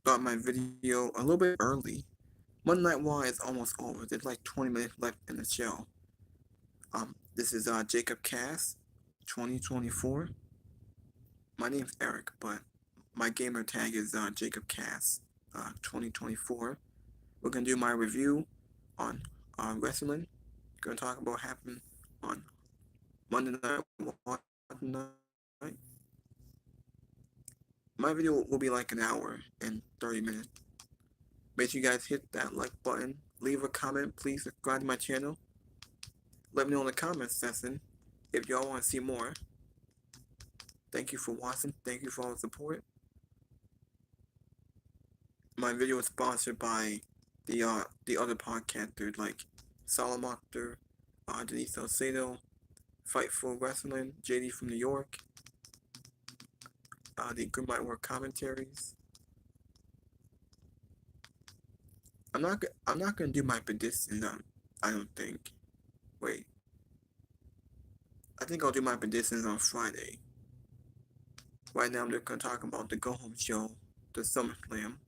start my video a little bit early. Monday Night Raw is almost over. There's like 20 minutes left in the show. This is Jacob Cass, 2024. My name's Eric, but my gamer tag is Jacob Cass, 2024. We're gonna do my review on wrestling. Gonna talk about what happened on Monday Night Raw tonight. My video will be like an hour and 30 minutes. Make sure you guys hit that like button. Leave a comment. Please subscribe to my channel. Let me know in the comments section if y'all want to see more. Thank you for watching. Thank you for all the support. My video is sponsored by the other podcasters like Salamonster, Denise Salcedo, Fightful Wrestling, JD from New York, the Good Might Work commentaries. I'm not gonna do my predictions. I don't think. Wait. I think I'll do my predictions on Friday. Right now, I'm just gonna talk about the Go Home Show, the SummerSlam,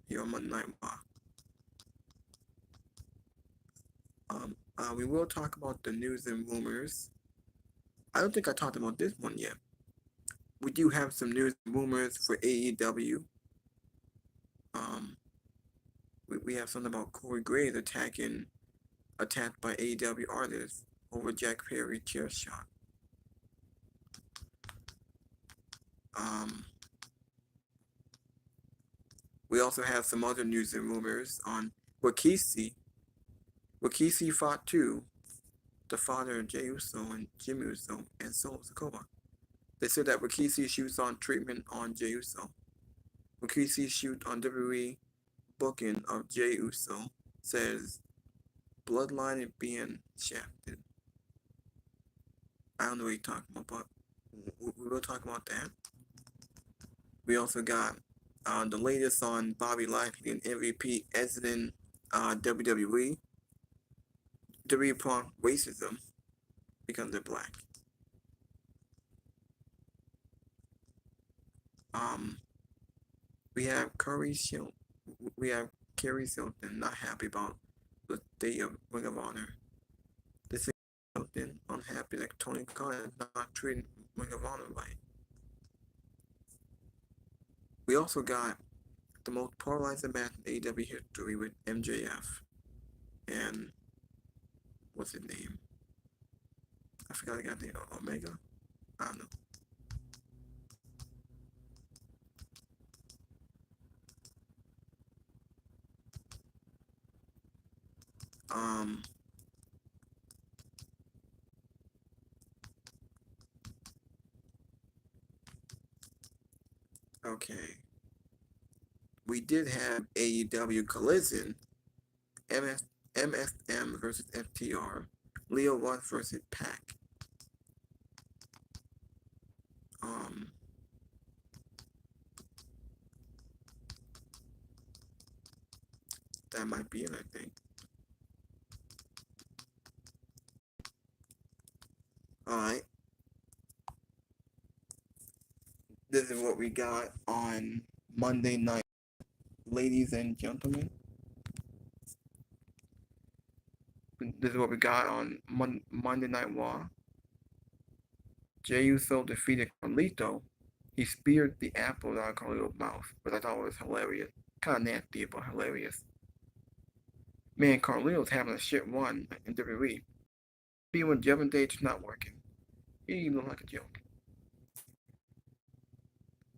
here on Monday Night Raw. We will talk about the news and rumors. I don't think I talked about this one yet. We do have some news and rumors for AEW. We have something about Corey Graves attacked by AEW artists over Jack Perry chair shot. We also have some other news and rumors on Rikishi. Rikishi fought too, the father of Jey Uso and Jim Uso and Solo Sikoa. They said that Rikishi shoots on treatment on Jey Uso. Rikishi shoot on WWE booking of Jey Uso says bloodline is being shafted. I don't know what you're talking about, but we will talk about that. We also got the latest on Bobby Lashley and MVP exiting WWE. WWE upon racism because they're black. We have Kerry Silton not happy about the state of Ring of Honor. This is Silton unhappy that Tony Khan is not treating Ring of Honor right. We also got the most polarizing match in AEW history with MJF and what's his name? I forgot the guy's name. Omega? I don't know. Okay. We did have AEW Collision, MSM versus FTR, Leo Rush versus Pac. That might be it, I think. Alright. This is what we got on Monday night, ladies and gentlemen. This is what we got on Monday Night Raw. Jey Uso defeated Carlito. He speared the apple out of Carlito's mouth, which I thought was hilarious. Kind of nasty, but hilarious. Man, Carlito's having a shit run in WWE. Being with Jevon Date's not working. He looked like a joke.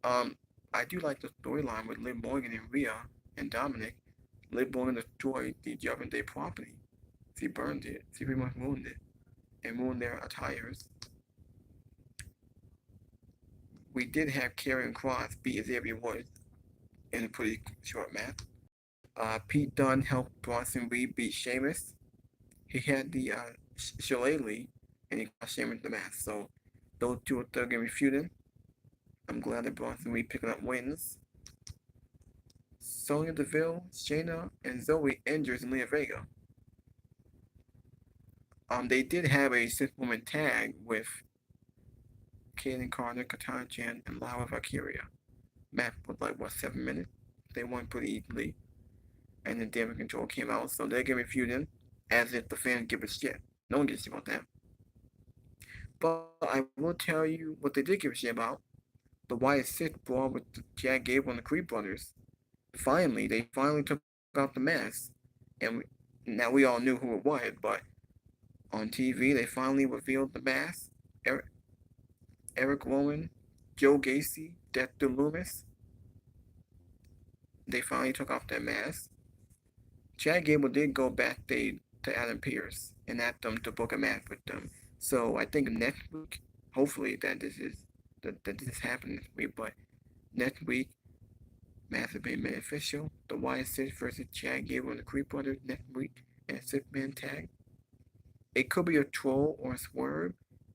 I do like the storyline with Liv Morgan and Rhea and Dominic. Liv Morgan destroyed the Jevon Date property. She burned it. She pretty much ruined it. And ruined their attires. We did have Karrion Kross beat Xavier Woods in a pretty short match. Pete Dunne helped Bronson Reed beat Sheamus. He had the Shillelagh and he got Sheamus the match. So those two are still going to be feuding. I'm glad that Bronson Reed picking up wins. Sonya Deville, Shayna, and Zoe injures Leah Vega. They did have a 6-woman tag with Kaden Carter, Katana Chan, and Laura Valkyria. Match was like, what, 7 minutes? They won pretty easily, and then Damage Control came out, so they're gonna review them as if the fans give a shit. No one gives a shit about that. But I will tell you what they did give a shit about. The Wyatt Six brawl with Chad Gable and the Creed brothers. They finally took out the mask, and now we all knew who it was, but on TV they finally revealed the mask. Eric, Eric Rowan, Joe Gacy, Death to Loomis. They finally took off their mask. Chad Gable did go backstage to Adam Pearce and asked them to book a match with them. So I think next week, hopefully that this happens this week, but next week, match will be made official. The Wyatt Six versus Chad Gable and the Creed Brothers next week in a six-man tag. It could be a troll or a swerve.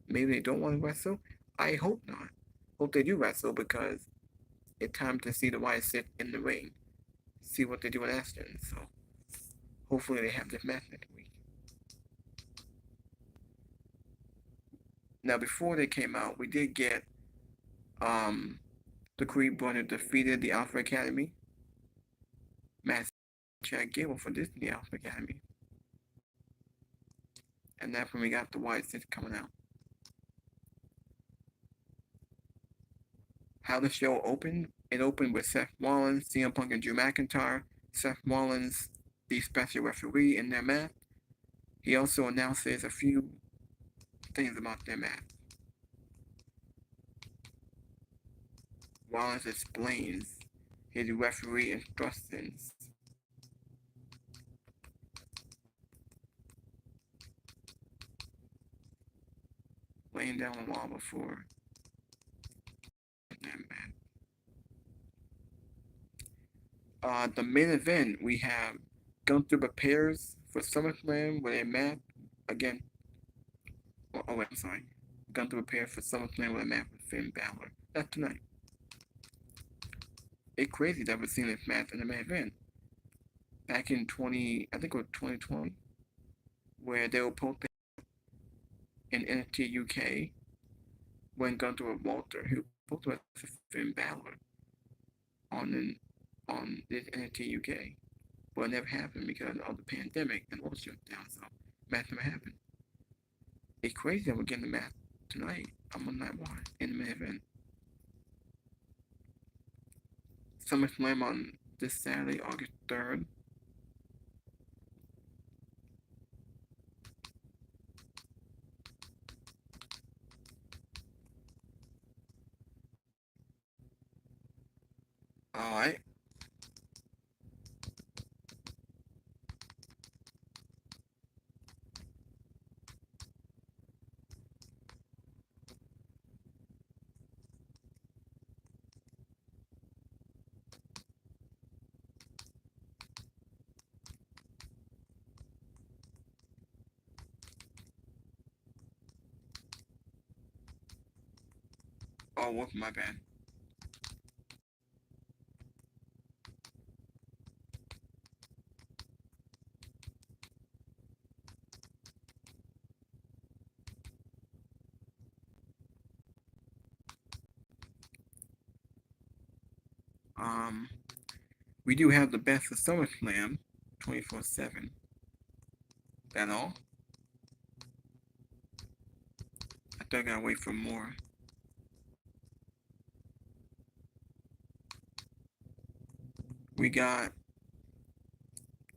Maybe they don't want to wrestle. I hope not. Hope they do wrestle because it's time to see the Wyatt Six in the ring. See what they do in Aston. So hopefully they have this match next week. Now before they came out, we did get the Creed Brothers defeated the Alpha Academy. Matt Chad Gable for this the Alpha Academy. And that's when we got the Wyatt Six coming out. How the show opened? It opened with Seth Rollins, CM Punk, and Drew McIntyre. Seth Rollins, the special referee in their match. He also announces a few things about their match. Rollins explains his referee instructions. Laying down the law before that match. The main event, we have Gunther prepares for SummerSlam with a match again. Oh wait, I'm sorry. Gunther prepares for SummerSlam with a match with Finn Balor. That's tonight. It's crazy that we've seen this match in the main event. Back in I think it was 2020, where they were posted in NXT UK when Gunther was Walter, who both were Finn Balor on this NXT UK. But it never happened because of the pandemic and all shut down, so match never happened. It's crazy that we're getting the match tonight on Monday Night Raw in the main event. SummerSlam on this Saturday, August 3rd. Alright. Oh, whoops, my bad. We do have the best of SummerSlam 24/7. That all? I think I gotta wait for more. We got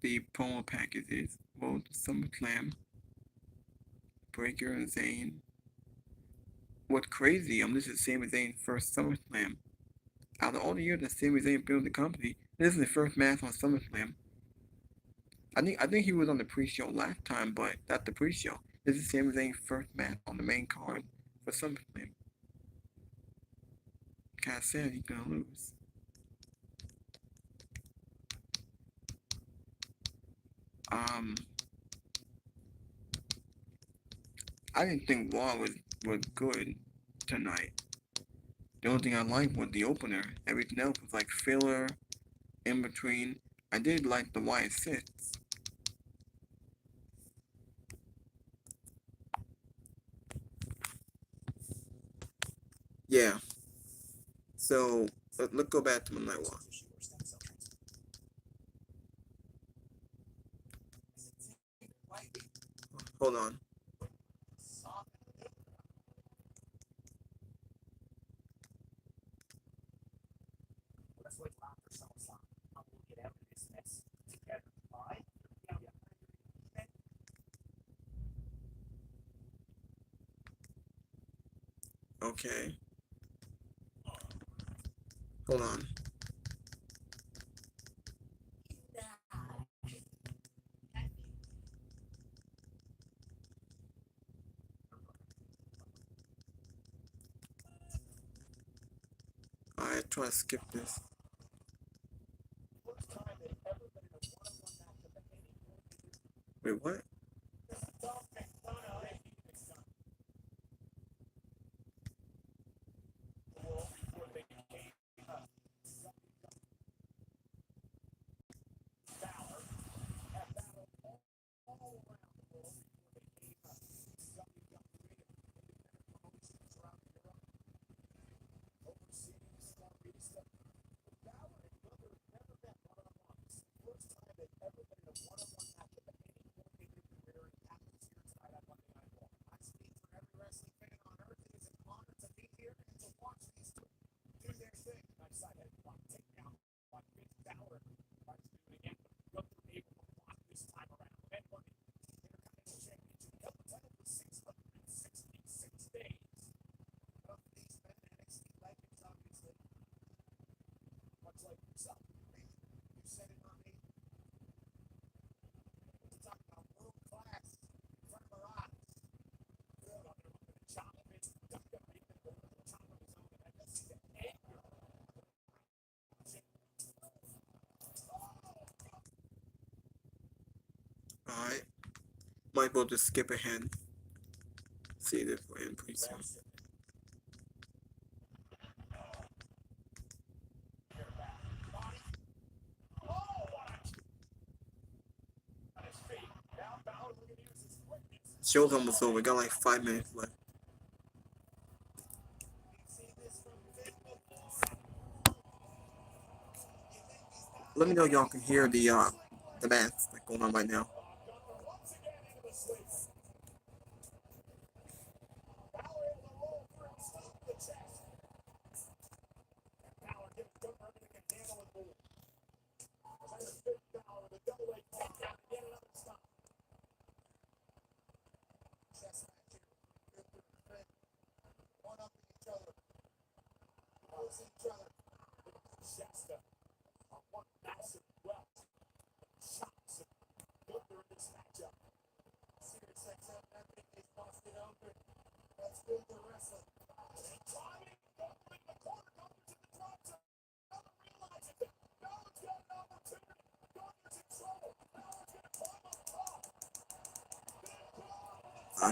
the promo packages. Well, SummerSlam, Breaker and Zayn. What's crazy, this is Sami Zayn's first SummerSlam. Out of all the years that Sami Zayn built the company, this is the first match on SummerSlam. I think he was on the pre-show last time, but that's the pre-show. This is Sami Zayn's first match on the main card for SummerSlam. Kinda sad he's gonna lose. I didn't think Raw was good tonight. The only thing I liked was the opener. Everything else was like filler, in between. I did like the Wyatt Six. Yeah. So let's go back to Monday Night Raw. Hold on. Okay. Hold on. Alright, try to skip this. Wait, what? Alright. Might be able to skip ahead. See this way in pretty soon. Show's almost over. We got like 5 minutes left. Let me know y'all can hear the math that's going on right now.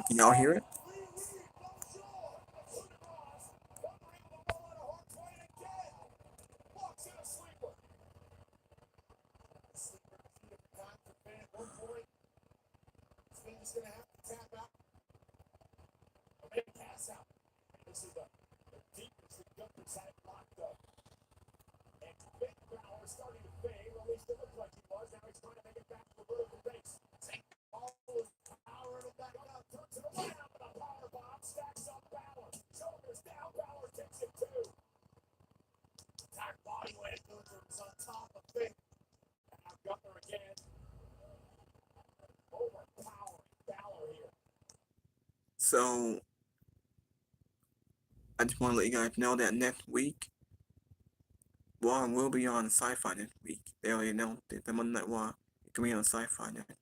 Can y'all hear it? So I just want to let you guys know that next week, Raw will be on Sci-Fi next week. They already announced it. The Monday Night Raw it can be on Sci-Fi next week.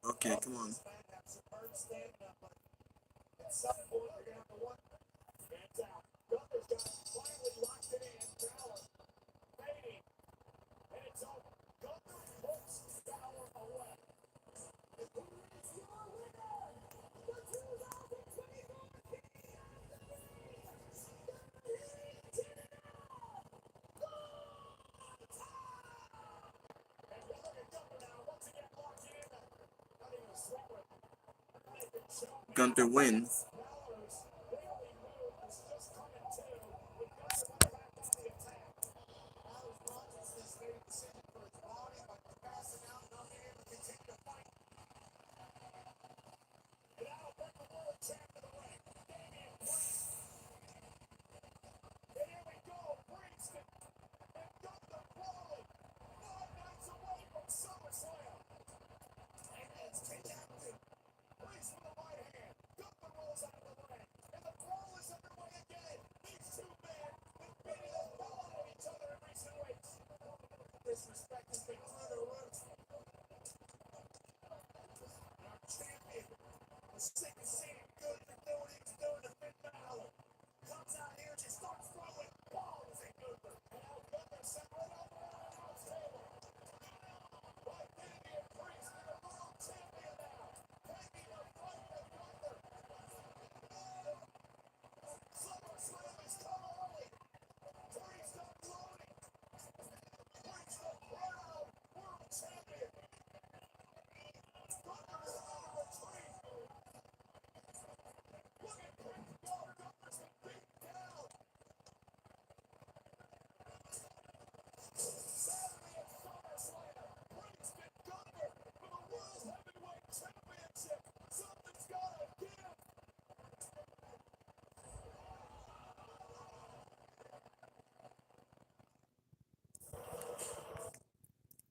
Okay, come on. Gunther wins.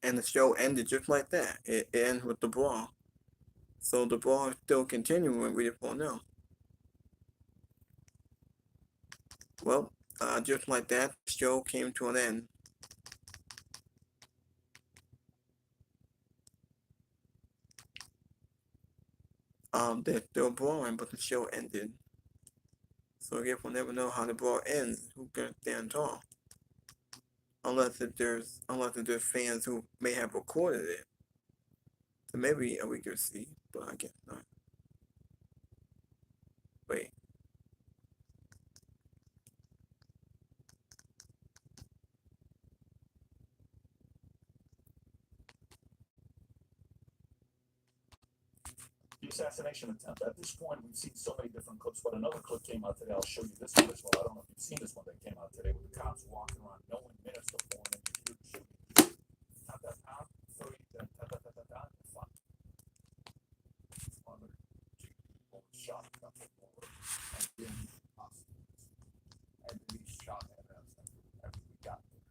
And the show ended just like that. It ends with the brawl. So the brawl is still continuing. We just won't know. Well, just like that, the show came to an end. They're still brawling, but the show ended. So I guess we'll never know how the brawl ends. Who can stand tall? Unless there's fans who may have recorded it. So maybe we could see, but I guess not. Wait. The assassination attempt. At this point, we've seen so many different clips, but another clip came out today. I'll show you this one as well. I don't know if you've seen this one that came out today with the cops walking around knowing minutes before and then you hear the shooting. Shot a couple more and then hospitals. And then he shot at us after we got there.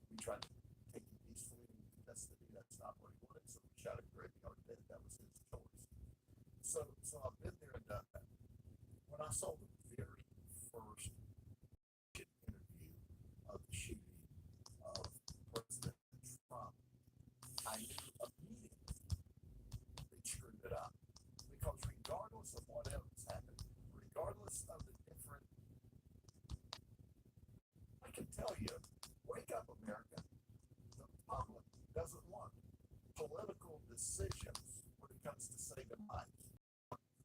We tried to take him peacefully into custody. That's not what he wanted, so we shot a graveyard dead. That was his choice. So I've been there and done that. When I saw the very first interview of the shooting of President Trump, I knew immediately they screwed it up. Because regardless of what else happened, regardless of the different, I can tell you, wake up, America. The public doesn't want political decisions when it comes to saving lives.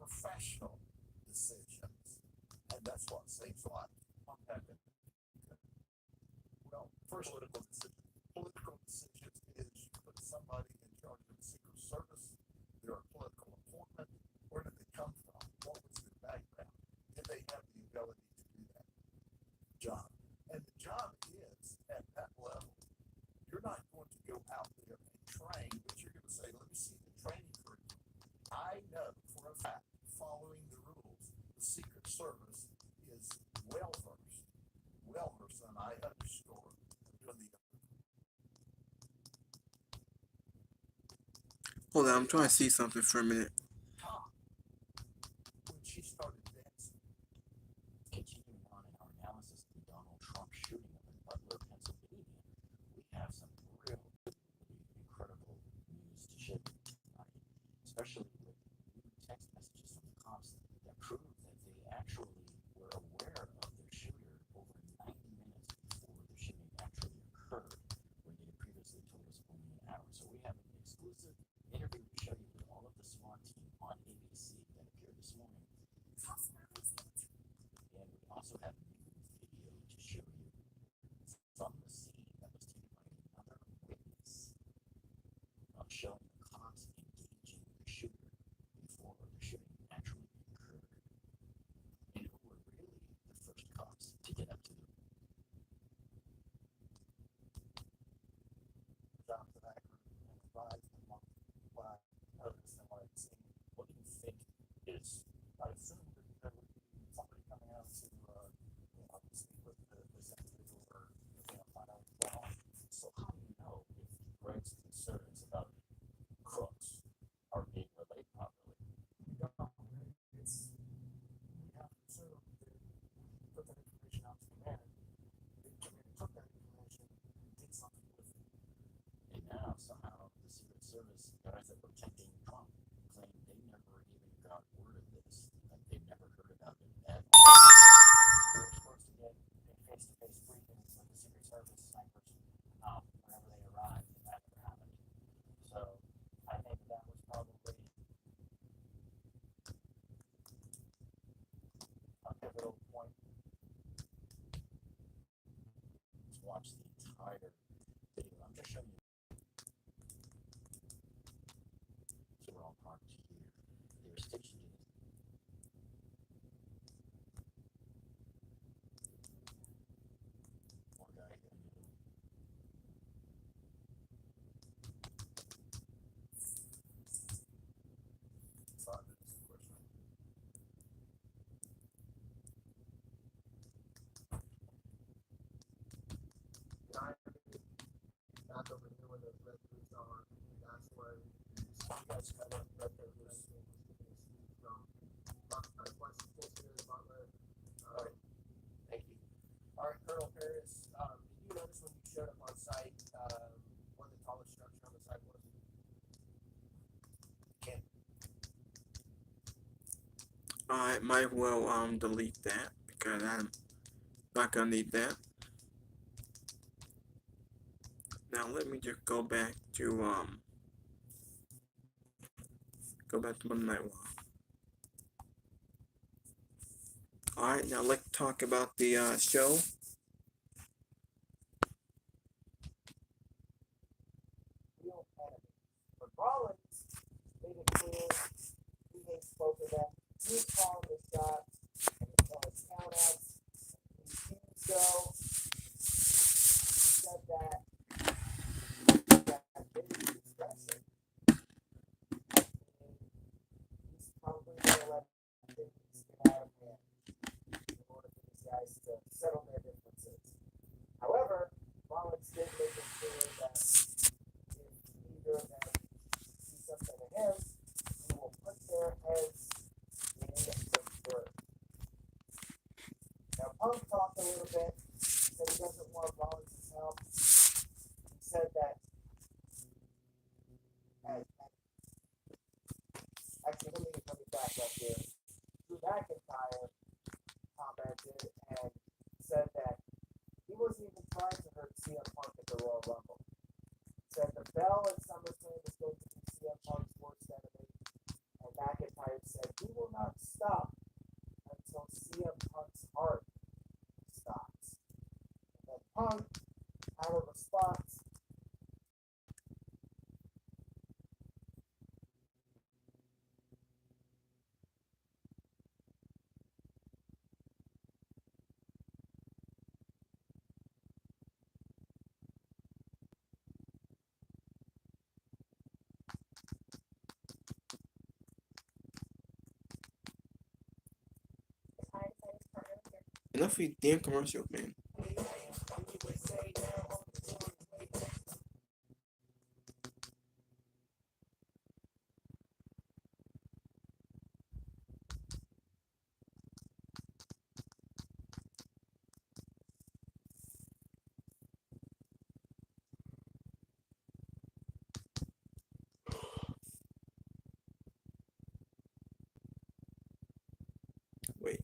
Professional decisions. And that's what saves lives. Well, first, political decisions. Political decisions is you put somebody in charge of the Secret Service. They're a political appointment. Where did they come from? What was their background? Did they have the ability to do that job? And the job is, at that level, you're not going to go out there and train, but you're going to say, let me see the training curriculum. I know for a fact, following the rules, the Secret Service is well-versed, and I underscore doing the. Hold on, I'm trying to see something for a minute. When she started dancing. Continuing on in our analysis of the Donald Trump shooting up in Butler, Pennsylvania, we have some real incredible news to share tonight, especially with new text messages from the cops that prove that they actually were aware of their shooter over 90 minutes before the shooting actually occurred, when they had previously told us only an hour. So we have an exclusive interview to show you with all of the SWAT team on ABC that appeared this morning. And we also have a news video to show you from the scene that was taken by another witness, showing the cops engaging the shooter before the shooting actually occurred. think she did. Poor guy. 5 minutes, of course. Back over here where the red boots are, that's where you guys kind of let their loose from questions here, Butler. All right, thank you. All right, Colonel Paris, did you notice when you showed up on site what the tallest structure on the site was? Can't. I might well delete that because I'm not gonna need that. Now let me just go back to Monday Night Raw. Alright, now let's talk about the show. Real enemy. But Rollins made it clear he hates both of them. He's calling the shots and he's calling count outs. He refused though. Said that very expressive. He's probably gonna let things get out of hand in order for these guys to settle their differences. However, Rollins did make it clear that if either of them see something to him, he will put their heads in the dirt. Now, Punk talked a little bit, said he doesn't want Rollins' help. He said that, actually, let me back up here. Drew McIntyre commented and said that he wasn't even trying to hurt CM Punk at the Royal Rumble. Said the bell at SummerSlam is going to be CM Punk's worst enemy. And McIntyre said he will not stop until CM Punk's heart stops. And then Punk had a response. Enough of these damn commercials, man. Wait.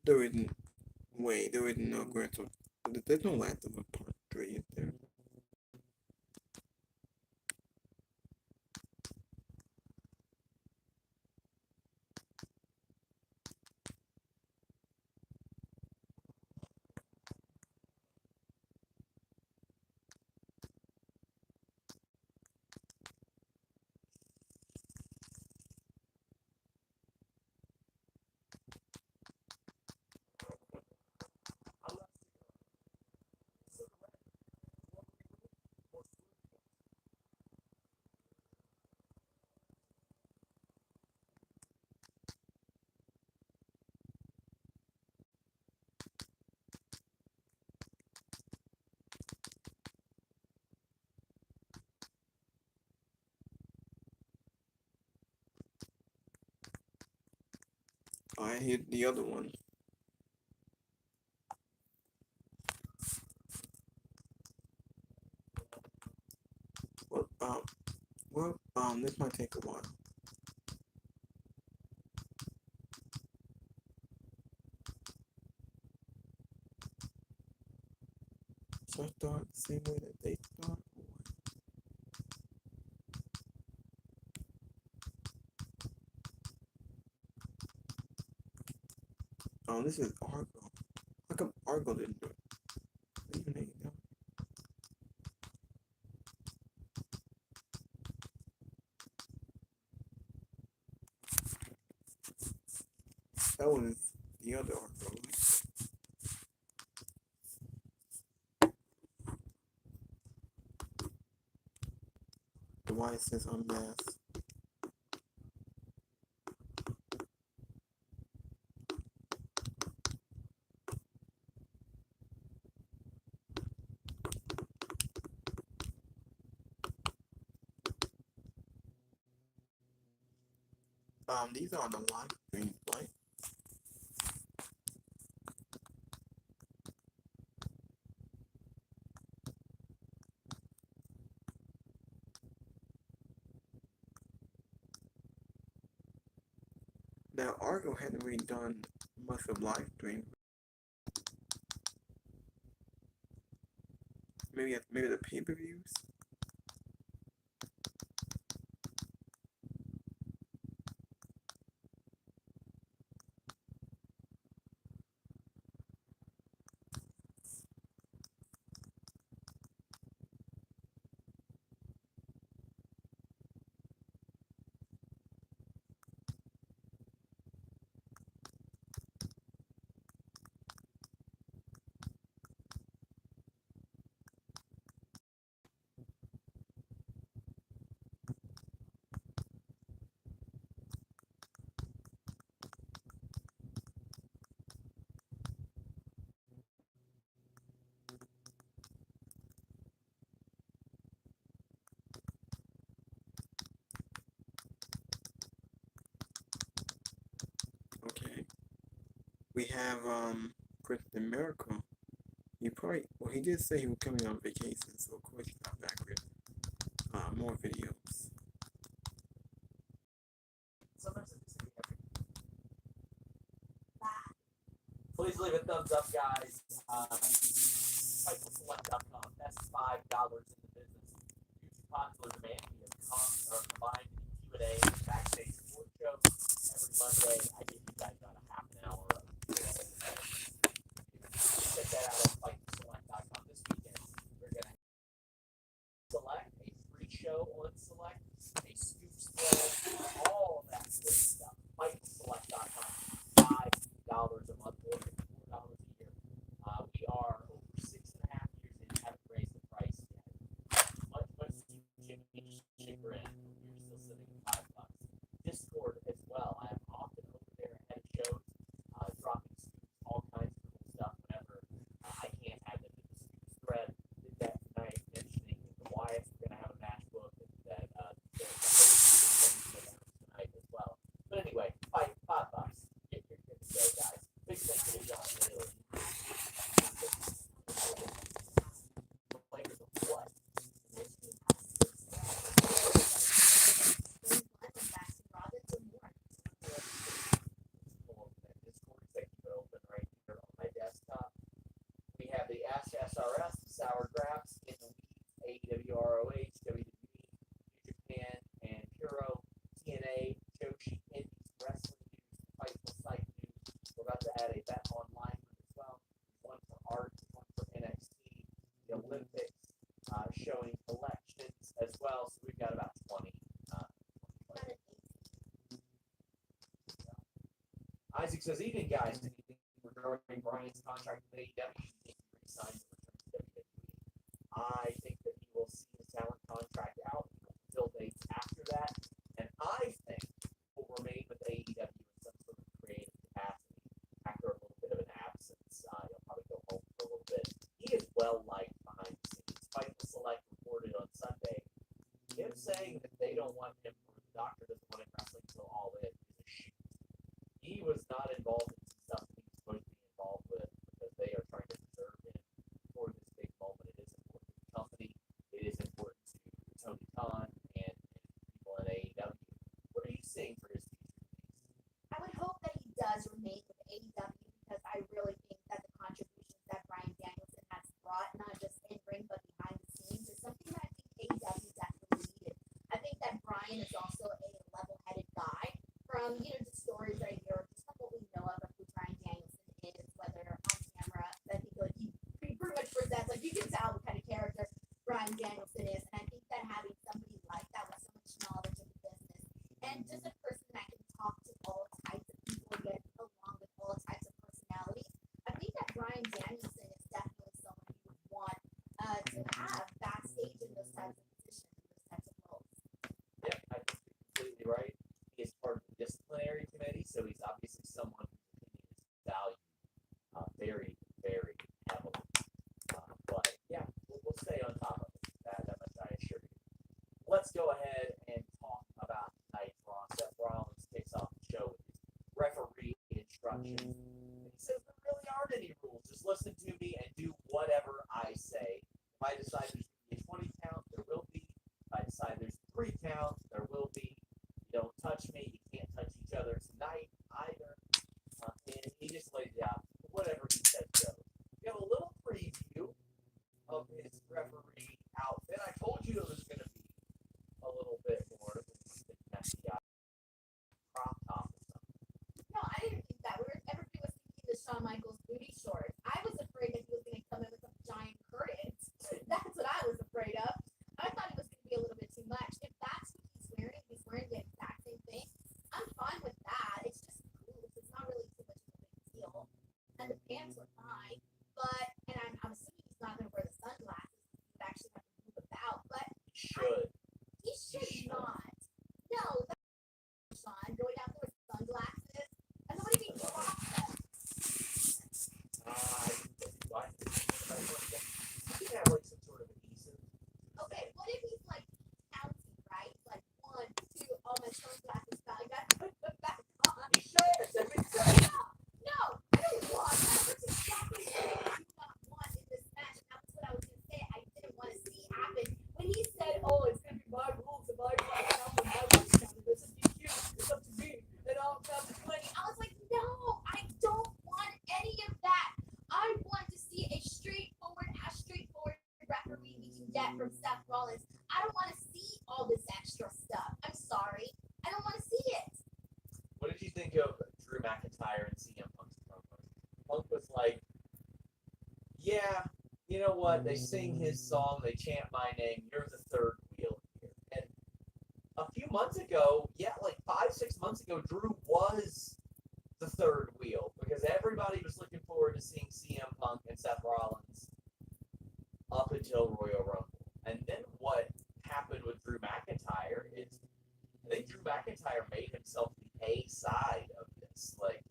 There isn't no grant of, there's no lack of a part 3 in there. I hit the other one. This might take a while. So I start the same way that they start. Oh, this is Argo. How come Argo didn't do it? Even they know. That was the other Argo, right? The why it says unmasked. These are the live streams, right? Now, Argo hadn't really done much of live stream. Maybe the pay-per-views. Okay. We have Kristen Miracle. He did say he was coming on vacation, so of course he's not back with more videos. Please leave a thumbs up, guys. FightfulSelect.com. Best $5 in the business. Due to popular demand, we have combined Q&A and backstage sports show every Monday. I give you guys about a half an hour of check that out at FightfulSelect.com this weekend. We're going to select a free show on Select, a scoop spread, all of that good stuff. FightfulSelect.com. $5 a month or $4 a year. We are over 6.5 years in, haven't raised the price yet. Much cheaper in. You're still sitting at $5. Discord as well. I am often over there ahead of shows, dropping scoops, all kinds of cool stuff whenever I can't have them in the scoop spread. Did that tonight, mentioning the Wyatts. We're going to have a match book that tonight as well. But anyway, $5. Get your good to go, guys. Big thank you to John Bailey. Players of what? Discord, they keep it open right here on my desktop. We have the Ask SRS, Sour Graps, In the Weeds, AEW ROH, WWE, New Japan, and Puro, TNA, Joshi, Indies, Wrestling News, Fightful Site News. We're about to add a Bet Online one as well. One for art, one for NXT, the Olympics, showing collections as well. So we've got about 20. Isaac says, evening, guys. Anything regarding Brian's contract with AEW? He re-signed to return to WWE. I think that he will see his talent contract out. He will fill dates after that. And I think will remain with AEW in some sort of creative capacity after a little bit of an absence. He'll probably go home for a little bit. He is well liked behind the scenes. Fightful Select reported on Sunday him saying that they don't want him, or the doctor doesn't want him wrestling until All In is a shoot. He was not involved in some stuff that he was supposed to be involved with because they are trying to preserve him for this big moment. It is important to the company. It is important to Tony Khan and people in AEW. What are you seeing for his future? I would hope that he does remain with AEW because I really think that the contributions that Bryan Danielson has brought, not just in ring but behind the scenes, is something that I think AEW definitely needed. I think that Bryan is also a level-headed guy from just stories right here, just from what we know of who Bryan Danielson is, whether on camera. I think like he pretty much presents, like you can tell what kind of character Bryan Danielson is, and I think that having somebody like that with so much knowledge of the business and just a person that can talk to all types of people and get along so he's obviously someone whose opinion is valued very, very heavily. But yeah, we'll stay on top of it. That much I assure you. Let's go ahead and talk about tonight's Raw. Seth Rollins kicks off the show with his referee instructions. And he says there really aren't any rules. Just listen to me and do whatever I say. If I decide there's going to be a 20 count, there will be. If I decide there's 3 counts, there will be. You don't touch me. You can't touch each other tonight either. And he just laid it out. Whatever he said goes. We have a little preview of his referee outfit. I told you it was going to be a little bit more than that crop top or something. No, I didn't think that. Everybody was thinking the Shawn Michaels booty shorts. I was afraid that he was going to come in with some giant curtains. That's what I was afraid of. I thought it was going to be a little bit too much. If that's what he's wearing the exact same thing, I'm fine with that. It's just cool. It's not really too much of a big deal. And the pants were fine. But, and I'm assuming he's not going to wear the sunglasses. He'd actually have to move about. But He should. he should not. No, that's Sean going out there with sunglasses. And nobody even dropped them. He can have like some sort of adhesive. Okay, what if he's like counting, right? Like 1, 2, all my sunglasses fell. I got to put them back on. He should. That makes sense. No, I don't want that. That's exactly what I do not want in this match. And that's what I was going to say. I didn't want to see happen. When he said, oh, it's going to be my rules and my count and my rules count. This is DQ. It's up to me. And I'll count to 20. I was like, no, I don't want any of that. I want to see a straightforward referee we can get from Seth Rollins. I don't want to see all this extra stuff. I'm sorry. I don't want to see it. What did you think of Drew McIntyre and CM Punk's promo? Punk was like, yeah, you know what? They sing his song, they chant my name. You're the third wheel here. And a few months ago, like 5-6 months ago, Drew was the third wheel because everybody was looking forward to seeing CM Punk and Seth Rollins up until Royal Rumble. And then what happened with Drew McIntyre is I think Drew McIntyre made himself the A side of this. Like,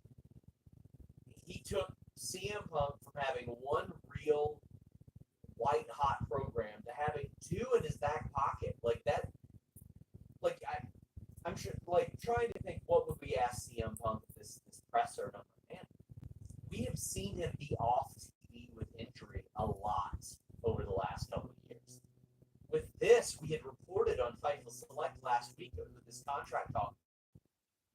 he took CM Punk from having one real white hot program to having 2 in his back pocket. Like that, like I'm sure, like trying to think what would we ask CM Punk this presser number. Man, we have seen him be off TV with injury a lot over the last couple of years. With this, we had reported on Fightful Select last week with this contract talk.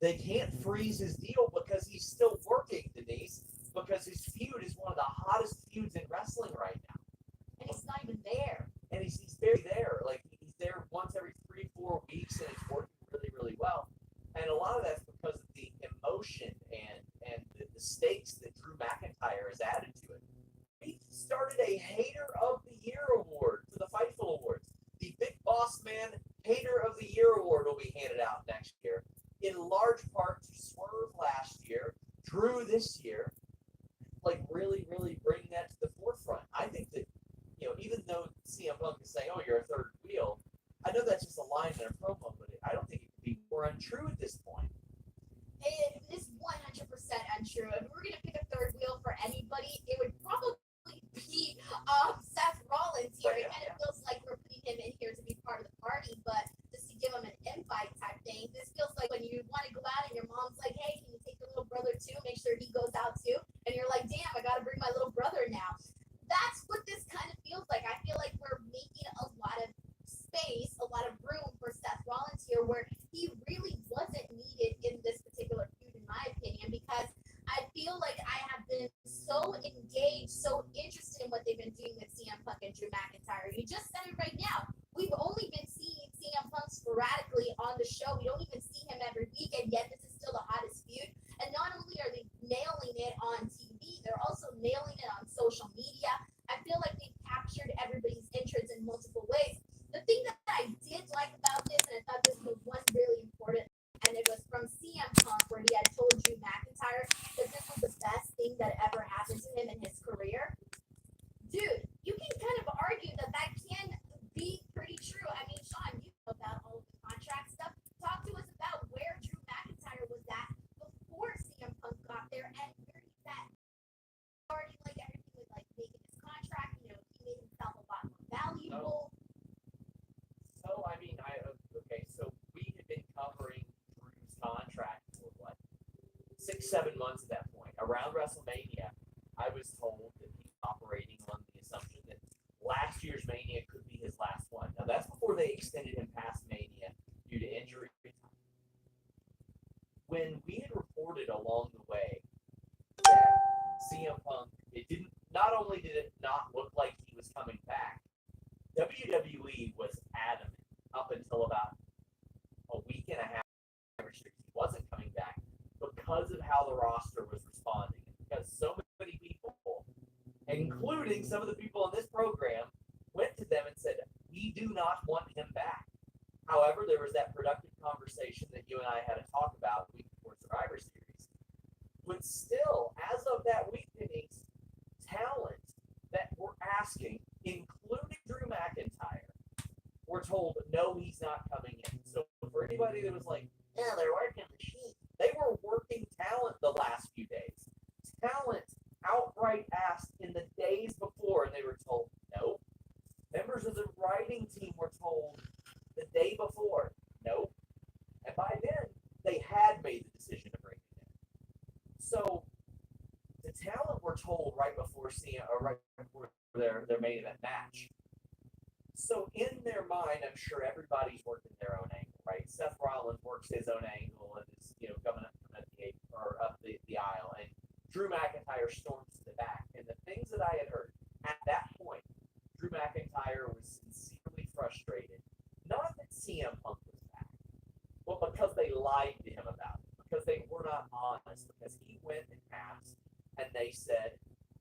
They can't freeze his deal because he's still working, Denise, because his feud is one of the hottest feuds in wrestling right now. And he's not even there. And he's barely there. Like, he's there once every 3-4 weeks, and it's working really, really well. And a lot of that's because of the emotion and the stakes that Drew McIntyre has added to it. We started a Hater of the Year award for the Fightful Awards. The Big Boss Man Hater of the Year award will be handed out next year, in large part to Swerve last year, Drew this year. Like, really, really bring that to the forefront. I think that, even though CM Punk is saying, oh, you're a third wheel, I know that's just a line in a promo, but I don't think it could be more untrue at this point. It is 100% untrue. If we were going to pick a third wheel for anybody, it would probably be Seth Rollins here. It kind of feels like we're putting him in here to be part of the party, but just to give him an invite type thing. This feels like when you want to go out and your mom's like, hey, can you take your little brother too? Make sure he goes out too. And you're like, damn, I got to bring my little brother now. That's what this kind of feels like. I feel like we're making a lot of space, a lot of room for Seth Rollins here where he really wasn't needed in this particular feud, in my opinion, because I feel like I have been so engaged, so interested in what they've been doing with CM Punk and Drew McIntyre. You just said it right now. We've only been seeing CM Punk sporadically on the show. We don't even see him every week, and yet this is still the hottest feud. And not only are they nailing it on TV, they're also nailing it on social media. I feel like they've captured everybody's interest in multiple ways. The thing that I did like about this, and I thought this was one really important, and it was from CM Punk, where he had told Drew McIntyre that this was the best thing that ever happened to him in his career. Dude, you can kind of argue that that can be pretty true. I mean, Sean, you know about all of the contract stuff. Talk to us about where Drew McIntyre was at before 6-7 months at that point. Around WrestleMania, I was told that he's operating on the assumption that last year's Mania could be his last one. Now that's before they extended him past Mania due to injury. When we had reported along the way that CM Punk, it didn't. Not only did it not look like he was coming back, WWE was adamant up until about a week and a half he wasn't coming back because of how the roster was responding. Because so many people, including some of the people in this program, went to them and said, "We do not want him back." However, there was that productive conversation that you and I had to talk about week before Survivor Series. But still, as of that week, Denise, talent that we're asking, including Drew McIntyre, we're told, no, he's not coming in. So for anybody that was like, yeah, they're working the sheet, they were working talent the last few days. Talent outright asked in the days before, and they were told, no. Members of the writing team were told the day before, no. And by then, they had made the decision to bring him in. So the talent were told right before their main event match. So in their mind, I'm sure everybody's working their own angle, right? Seth Rollins works his own angle and is, coming up the aisle, and Drew McIntyre storms to the back. And the things that I had heard at that point, Drew McIntyre was sincerely frustrated, not that CM Punk was back, but because they lied to him about it, because they were not honest, because he went and asked, and they said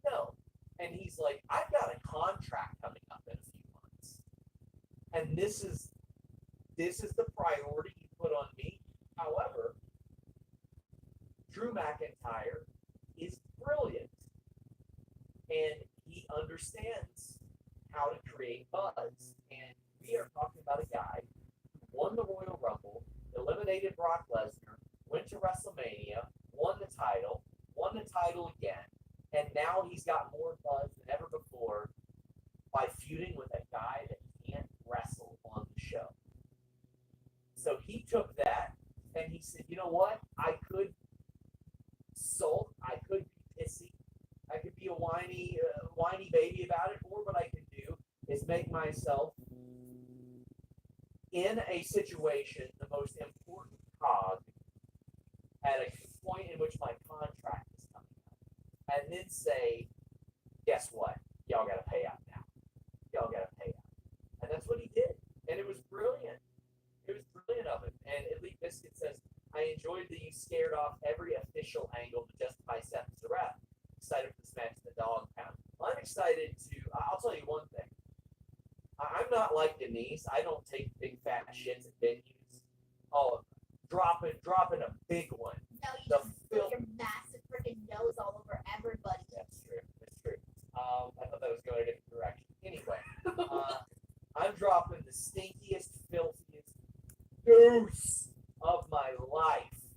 no. And he's like, I've got a contract coming up in a few months, and this is the priority you put on me. However, Drew McIntyre is brilliant, and he understands how to create buzz. And we are talking about a guy who won the Royal Rumble, eliminated Brock Lesnar, went to WrestleMania, won the title again, and now he's got more buzz than ever before by feuding with a guy that can't wrestle on the show. So he took that and he said, you know what? I could sulk, I could be pissy, I could be a whiny baby about it, or what I could do is make myself in a situation the most important cog at a point in which my contract is coming up, and then say, guess what? Y'all got to pay out now. Y'all got to pay out. And that's what he did. And it was brilliant. It was brilliant of him. And Elite Biscuit says, I enjoyed that you scared off every official angle to justify Seth as a ref. Excited for this match in the dog pound. Well, I'm excited to, I'll tell you one thing. I'm not like Denise. I don't take big fat shits at venues. Oh, dropping a big one. No, you just put your massive freaking nose all over everybody. That's true. I thought that was going a different direction. Anyway, I'm dropping the stinkiest, filthiest deuce of my life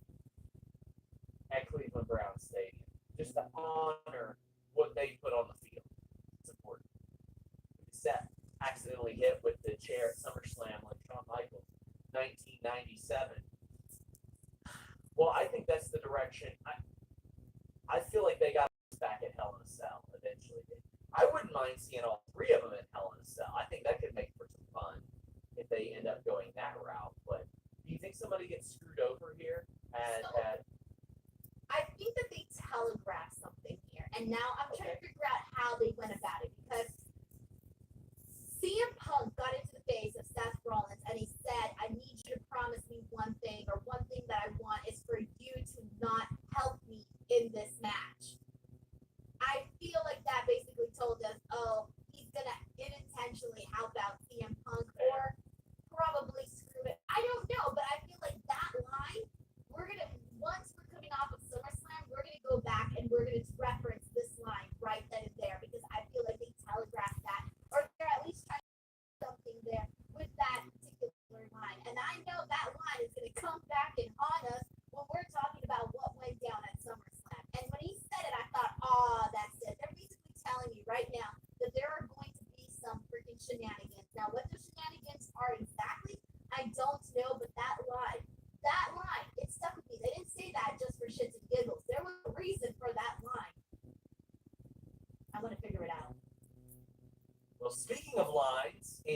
at Cleveland Browns Stadium, just to honor what they put on the field. It's important. Seth accidentally hit with the chair at SummerSlam like Shawn Michaels, 1997. Well, I think that's the direction. I feel like they got us back at Hell in a Cell eventually. I wouldn't mind seeing all three of them in Hell in a Cell. I think that could make for some fun if they end up going that route. But do you think somebody gets screwed over here? I think that they telegraphed something here, and now I'm trying to figure out how they went about it, because CM Punk got into the face of Seth Rollins and he said, I need you to promise me one thing, or one thing that I want is for you to not help me in this match. I feel like that basically told us, oh, he's going to unintentionally help out CM Punk or probably screw it. I don't know, but I feel like that line, once we're coming off of SummerSlam, we're going to go back and we're going to reference this line right then and there, because I feel like they telegraphed that, or they're at least trying to do something there with that particular line. And I know that line is going to come back and haunt us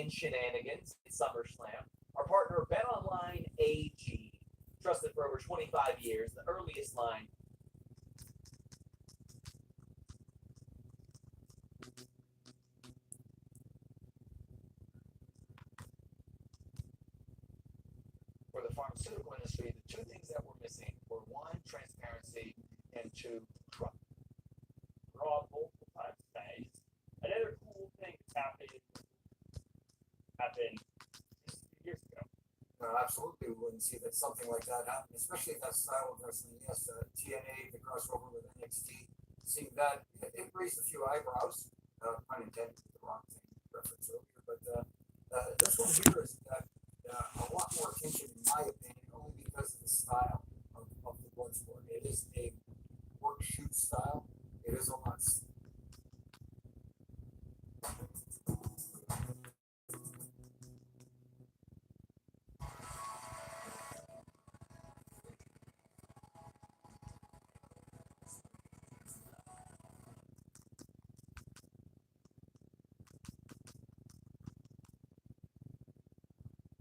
in shenanigans in SummerSlam. Our partner, BetOnline AG, trusted for over 25 years, the earliest line. For the pharmaceutical industry, the two things that were missing were one, transparency, and two, trust. Raw multiple times today. Another cool thing that's happened just a few years ago. Absolutely, we wouldn't see that something like that happen, especially that style of wrestling. Yes, TNA, the crossover with NXT, seeing that it raised a few eyebrows. Pun intended, the wrong thing reference earlier, but this one here is got a lot more attention, in my opinion, only because of the style of the Bloodsport. It is a work shoot style. It is a must.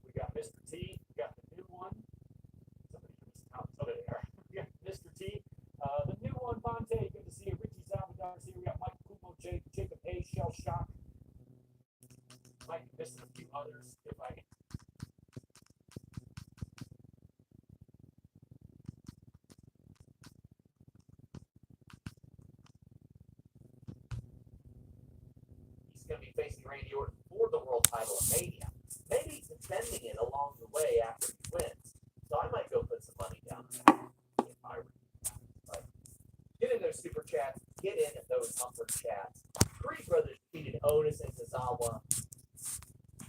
We got Mr. T, we got the new one. Somebody just counts over there. We got Mr. T, the new one, Vontae. Good to see you. Richie Zalvadar. See, we got Mike Kumo, Jacob A, Shell Shock. Might be missing a few others if I can. He's going to be facing Randy Orton for the world title at Mania. Maybe he's defending it along the way after he wins. So I might go put some money down on that if I were. But get in those super chats. Get in those upper chats. Creed Brothers defeated Otis and Tozawa.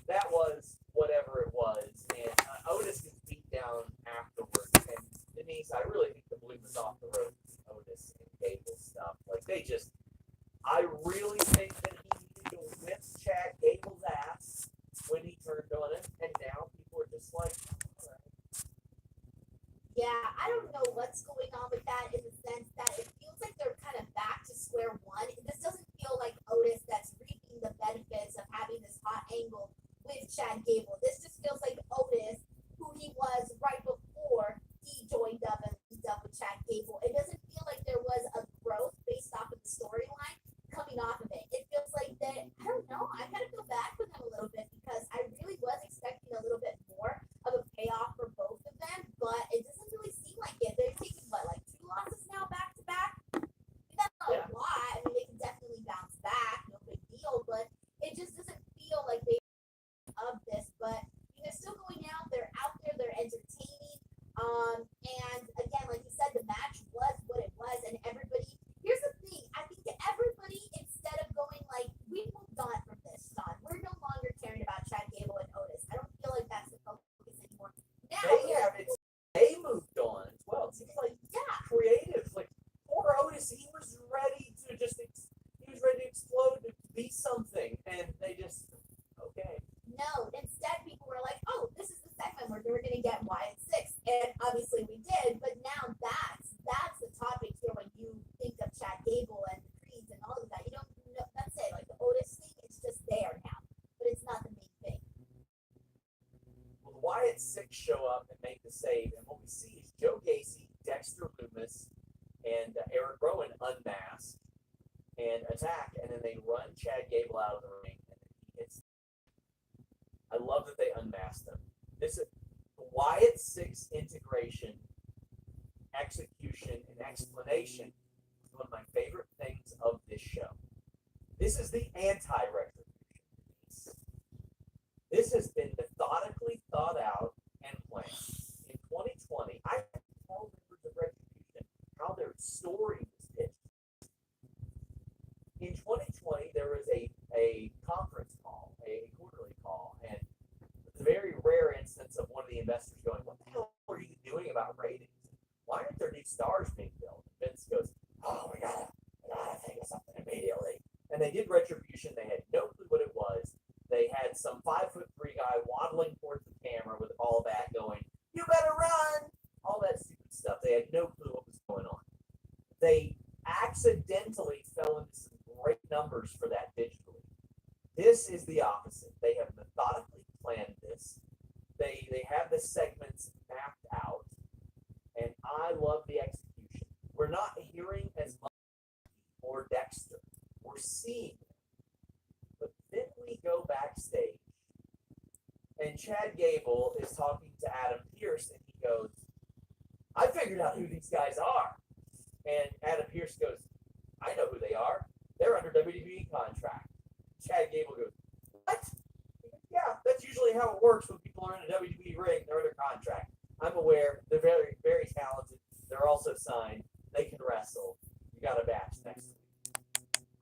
That was whatever it was. And Otis gets beat down afterwards. And Denise, I really think the blue was off the road with Otis and Gable stuff. Like, I really think that he needed to whip Chad Gable's ass when he turned on him. And now people are just like, all right. Yeah, I don't know what's going on with that in the sense that it feels like they're kind of back to square one. This doesn't feel like Otis that's reaping the benefits of having this hot angle with Chad Gable. This just feels like Otis, who he was right before he joined up and linked up with Chad Gable. It doesn't feel like there was a growth based off of the storyline coming off of it. It feels like that, I don't know, I kind of feel bad for them a little bit because I really was expecting a little bit more of a payoff for both of them, but it doesn't really seem like it. They're taking, what, like 2 losses now back to back? That's not a lot. I mean, they can definitely bounce back, no big deal, but it just doesn't feel like they of this, but they're still going out, they're entertaining. And again, like you said, the match was what it was, and everybody, here's the thing, I think that everybody, instead of going like, we moved on from this, Sean, we're no longer caring about Chad Gable and Otis. I don't feel like that's the focus anymore. Now, They moved on as well. It seems like creative. Like, poor Otis, he was ready to explode, to be something, and they just, okay. no, instead people were like, oh, this is the segment where we're going to get Wyatt 6, and obviously we did, but now that's the topic here when you think of Chad Gable and the Creeds and all of that. You don't know, that's it, like the Otis thing, it's just there now, but it's not the main thing. Well, the Wyatt Six show up and make the save, and what we see is Joe Gacy, Dexter Loomis, and Eric Rowan unmasked and attack, and then they run Chad Gable out of the ring, and then he hits. I love that they unmasked them. This is the Wyatt Six integration, execution, and explanation is one of my favorite things of this show. This is the anti-retribution piece. This has been methodically thought out and planned. In 2020, I can tell members of Retribution how their story was pitched. In 2020, there was a conference call, a quarterly call, and it's a very rare instance of one of the investors going, what the hell are you doing about ratings? Why aren't there new stars being built? And Vince goes, oh, we gotta think of something immediately. And they did Retribution. They had no clue what it was. They had some 5'3" guy waddling towards the camera with a ball bat going, you better run! All that stupid stuff. They had no clue what was going on. They accidentally fell into some great numbers for that digitally. This is the opposite. They have methodically planned this. They have the segments mapped out, and I love the execution. We're not hearing as much or Dexter. We're seeing it. But then we go backstage, and Chad Gable is talking to Adam Pearce, and he goes, I figured out who these guys are. And Adam Pearce goes, I know who they are. They're under WWE contract. Chad Gable goes, what? Yeah, that's usually how it works when people are in a WWE ring. They're under contract. I'm aware. They're very, very talented. They're also signed. They can wrestle. You got a match next week.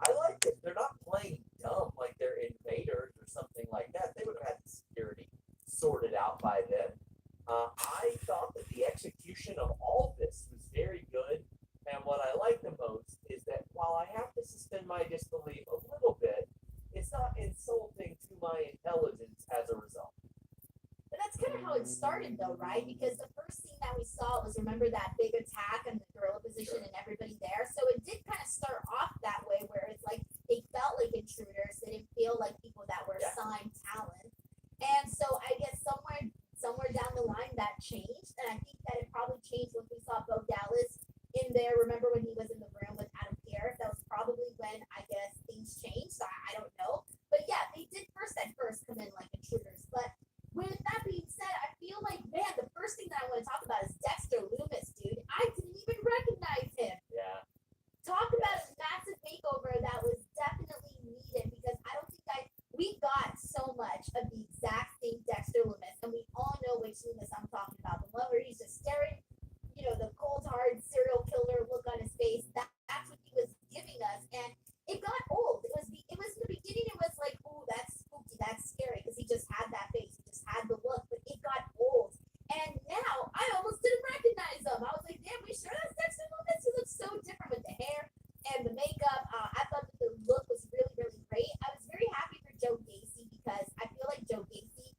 I like it. They're not playing dumb like they're invaders or something like that. They would have had the security sorted out by then. I thought that the execution of all this was very good. And what I like the most is that while I have to suspend my disbelief a little bit, it's not insulting to my intelligence as a result. But that's kind of how it started, though, right? Because the first scene that we saw was, remember, that big attack on the gorilla position and everybody there. So it did kind of start off that way, where it's like they felt like intruders. They didn't feel like people that were signed talent. And so I guess somewhere down the line that changed, and I think that it probably changed when we saw Bo Dallas in there. Remember when he was in the room with Adam Pearce? That was probably when I guess things changed. So I don't know, but yeah, they did at first come in like intruders, but. With that being said, I feel like, man, the first thing that I want to talk about is Dexter Lumis, dude. I didn't even recognize him. Yeah. Talk about a massive makeover that was definitely needed, because I don't think we got so much of the exact same Dexter Lumis, and we all know which Lumis I'm talking about. The one where he's just staring, the cold hard serial killer look on his face. That's what he was giving us, and it got old. It was in the beginning. It was like, oh, that's spooky, that's scary, because he just had that face. Had the look, but it got old. And now I almost didn't recognize him. I was like, damn, we sure that's Dexter Lumis? He looks so different with the hair and the makeup. I thought that the look was really, really great. I was very happy for Joe Gacy, because I feel like Joe Gacy,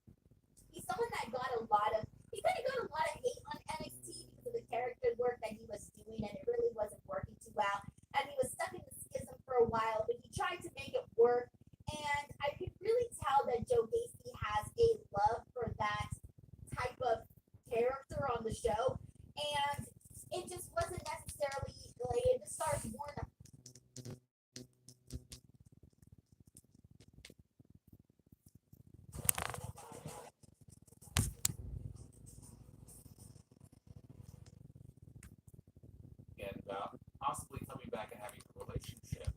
he's someone that got a lot of hate on NXT because of the character work that he was doing, and it really wasn't working too well. And he was stuck in the schism for a while, but he tried to make it work. And I could really tell that Joe Gacy has a love for that type of character on the show. And it just wasn't necessarily, like, it just started more than and possibly coming back and having a relationship.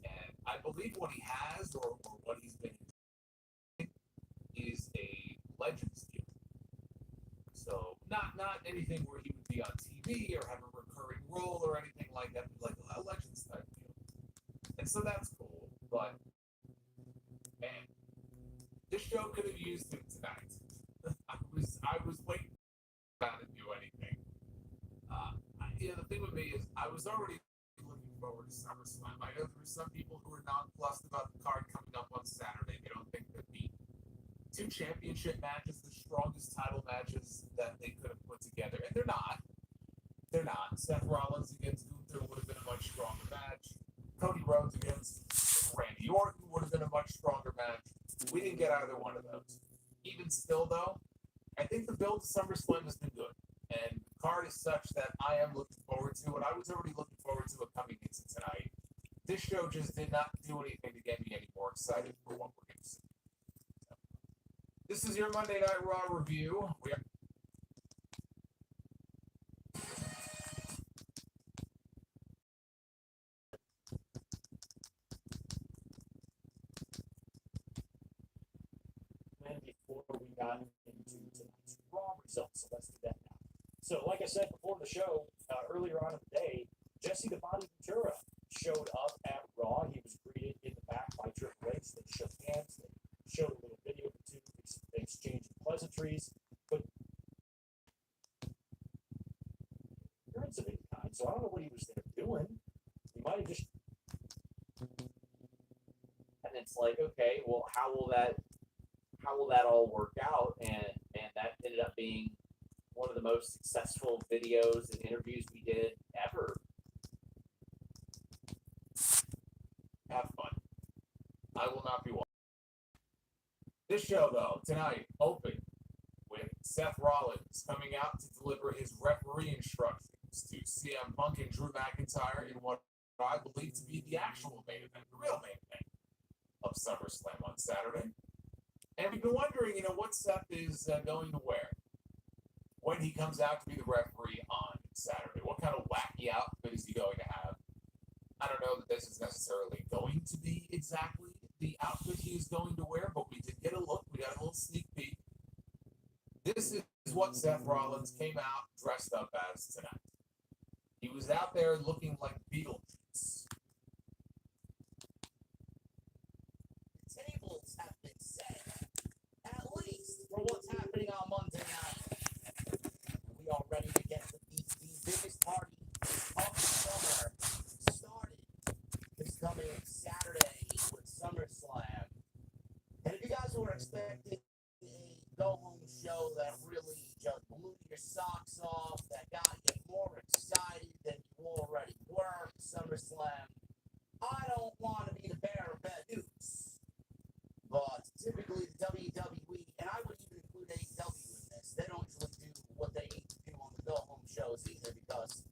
And I believe what he has, or what he's been doing, is a Legends deal. So not anything where he would be on TV or have a recurring role or anything like that, but like a Legends type deal. And so that's cool. But man, this show could have used him tonight. I was waiting for him to do anything. The thing with me is I was already looking forward to SummerSlam. I know there were some people who are nonplussed about the card coming up on Saturday. They don't think that the two championship matches, the strongest title matches that they could have put together, and they're not. They're not. Seth Rollins against Gunther would have been a much stronger match. Cody Rhodes against Randy Orton would have been a much stronger match. We didn't get either one of those. Even still, though, I think the build to SummerSlam has been good. And the card is such that I am looking forward to it. I was already looking forward to it coming into tonight. This show just did not do anything to get me any more excited for what we're going to see. So, this is your Monday Night Raw review. And before we got into tonight's Raw results, so let's do that now. So, like I said before the show, earlier on in the day, Jesse the Body Ventura showed up at Raw. He was greeted in the back by Triple H. They shook hands. They showed a little video or two. They exchanged pleasantries. But appearance of any kind, so I don't know what he was there doing. He might have just. And it's like, okay, well, how will that all work out? And that ended up being one of the most successful videos and interviews we did ever. Have fun. I will not be watching. This show, though, tonight, opened with Seth Rollins coming out to deliver his referee instructions to CM Punk and Drew McIntyre in what I believe to be the actual main event, the real main event of SummerSlam on Saturday. And we've been wondering, what Seth is going to wear when he comes out to be the referee on Saturday. What kind of wacky outfit is he going to have? I don't know that this is necessarily going to be exactly the outfit he is going to wear, but we did get a look. We got a little sneak peek. This is what Seth Rollins came out dressed up as tonight. He was out there looking like Beetlejuice. Tables have been set, at least for what's happening on Monday night. We are ready to get the biggest party of the summer started this coming Saturday with SummerSlam. And if you guys were expecting a go-home show that really just blew your socks off, that got you more excited than you already were for SummerSlam, I don't want to be the bearer of bad news. But typically the WWE, and I would even include AEW in this, they don't usually do what they need to do on the go-home shows either, because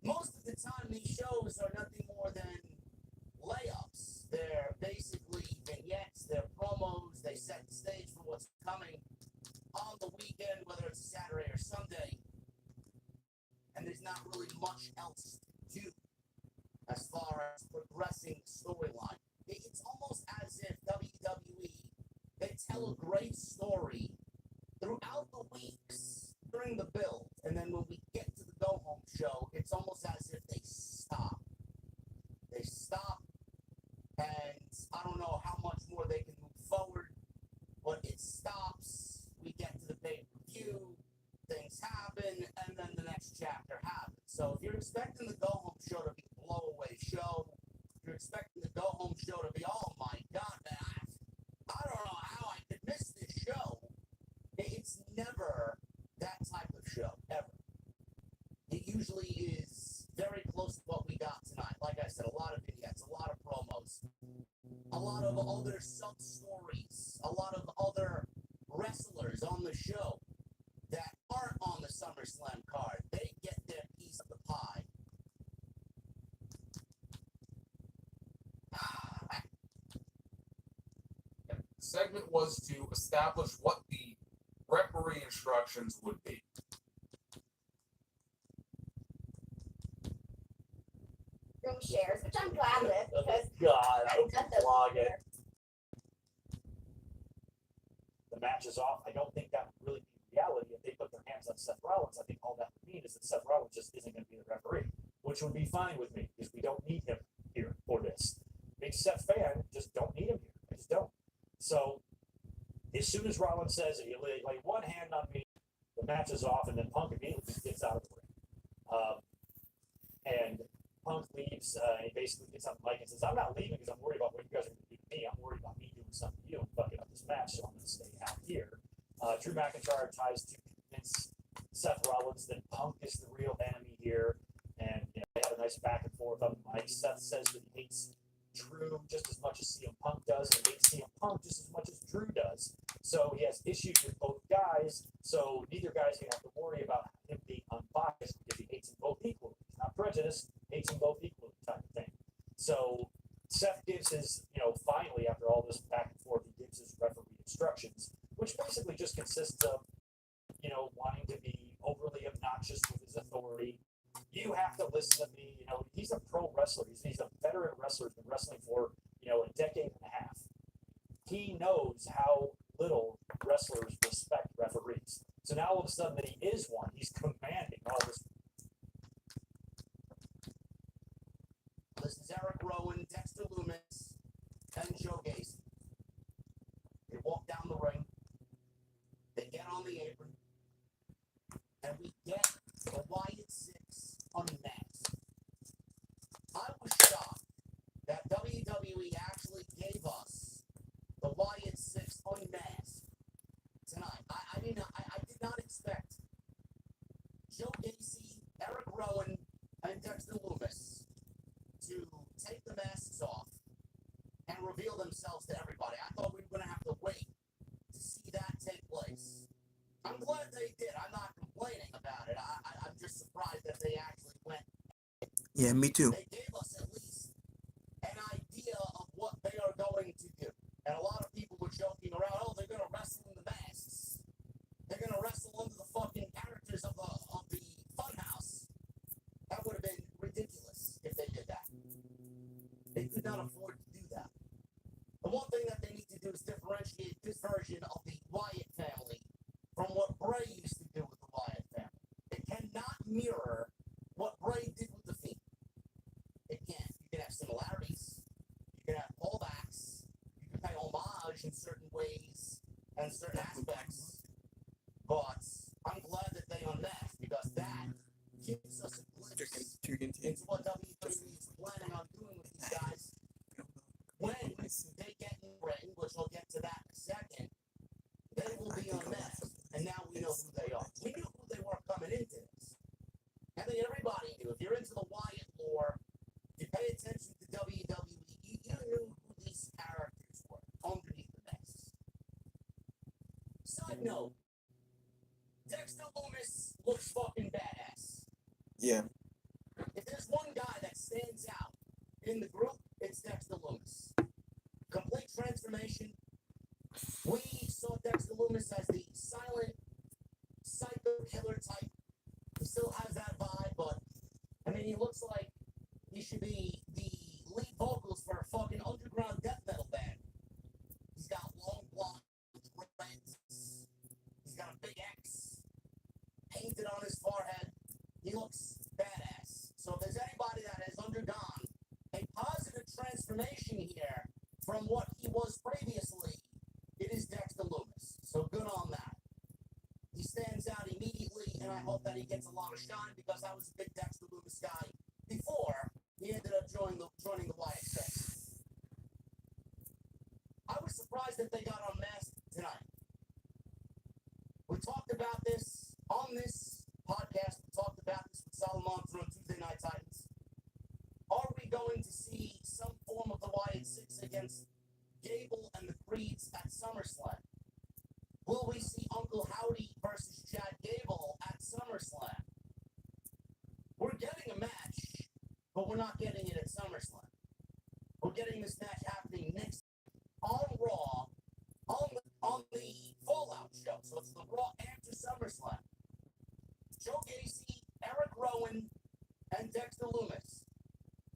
most of the time these shows are nothing more than layups. They're basically vignettes, they're promos, they set the stage for what's coming on the weekend, whether it's Saturday or Sunday. And there's not really much else to do as far as progressing the storyline. It's almost as if WWE, they tell a great story throughout the weeks during the build, and then when we get to the go-home show, it's almost as if they stop. They stop, and I don't know how much more they can move forward, but it stops. We get to the pay-per-view, things happen, and then the next chapter happens. So if you're expecting the go-home show to be a blow-away show, if you're expecting the go-home show to be, oh my God, man, I don't know how I could miss this show. It's never that type of show, ever. It usually is very close to what we got tonight. Like I said, a lot of vignettes, a lot of promos, a lot of other sub-stories, a lot of other wrestlers on the show that aren't on the SummerSlam card. They get their piece of the pie. The segment was to establish what the referee instructions would be. Room shares, which I'm glad with because God, I I've hope done you those vlog it. before. The match is off. I don't think that would really be reality if they put their hands on Seth Rollins. I think all that would mean is that Seth Rollins just isn't going to be the referee, which would be fine with me because we don't need him here for this. Big Seth fan, just don't need him here. I just don't. So as soon as Rollins says, "You lay one hand on me," the match is off, and then Punk immediately gets out of the ring. And Punk leaves, and he basically gets on the mic and says, "I'm not leaving because I'm worried about what you guys are going to do to me. I'm worried about me doing something to you and fucking up this match, so I'm going to stay out here." Drew McIntyre tries to convince Seth Rollins that Punk is the real enemy here, and they have a nice back and forth on the mic. Seth says that he hates Drew just as much as CM Punk does, and hates CM Punk just as much as Drew does. So he has issues with both guys, so neither guy's going to have to worry about him being unbiased because he hates them both equally. He's not prejudiced, hates them both equally type of thing. So Seth gives his, finally, after all this back and forth, he gives his referee instructions, which basically just consists of, wanting to be overly obnoxious with his authority. You have to listen to me. He's a pro wrestler. He's a veteran wrestler. He's been wrestling for, a decade and a half. He knows how little wrestlers respect referees. So now all of a sudden that he is one, he's commanding all this. This is Eric Rowan, Dexter Loomis, and Joe Gacy. They walk down the ring. They get on the apron. And we get the Wyatt Six unmasked. I was shocked that WWE actually gave us the Wyatt Six unmasked tonight. I did not expect Joe Gacy, Eric Rowan, and Dexter Loomis to take the masks off and reveal themselves to everybody. I thought we were going to have to wait I'm glad they did. I'm not complaining about it. I'm just surprised that they actually went. Yeah, me too. They gave us at least an idea of what they are going to do. And a lot of people were joking around, oh, they're going to wrestle in the masks. They're going to wrestle under the fucking characters of the funhouse. That would have been ridiculous if they did that. They could not afford to do that. The one thing that they need to do is differentiate this version of the Wyatt family from what Bray used to do with the Wyatt family. It cannot mirror what Bray did with the Fiend. It can't. You can have similarities. You can have callbacks. You can pay homage in certain ways and certain aspects. But I'm glad that they unmasked because that gives us a glimpse into what WWE is planning on doing with these guys when they get in the ring, which we'll get to that in a second. They will be unmasked, and now we know who they are. We knew who they were coming into this. I think everybody knew. If you're into the Wyatt lore, if you pay attention to WWE, you knew who these characters were underneath the masks. Side note, Dexter Lumis looks fucking badass. Yeah. If there's one guy that stands out in the group, it's Dexter Lumis. Complete transformation. We saw Dexter Lumis as the silent, psycho killer type. He still has that vibe, but I mean, he looks like he should be the lead vocals for a fucking underground death metal band. He's got long blonde dreads. He's got a big X painted on his forehead. He looks badass. So if there's anybody that has undergone a positive transformation here from what he was previously, it is Dexter Lumis. So good on that. He stands out immediately, and I hope that he gets a lot of shine because I was a big Dexter Lumis guy before he ended up joining the Wyatt Six. I was surprised that they got unmasked tonight. We talked about this on this podcast. We talked about this with Solomon on Tuesday Night Titans. Are we going to see some form of the Wyatt Six against Gable and the Creeds at SummerSlam? Will we see Uncle Howdy versus Chad Gable at SummerSlam? We're getting a match, but we're not getting it at SummerSlam. We're getting this match happening next on Raw, on the Fallout show. So it's the Raw after SummerSlam. Joe Gacy, Eric Rowan, and Dexter Lumis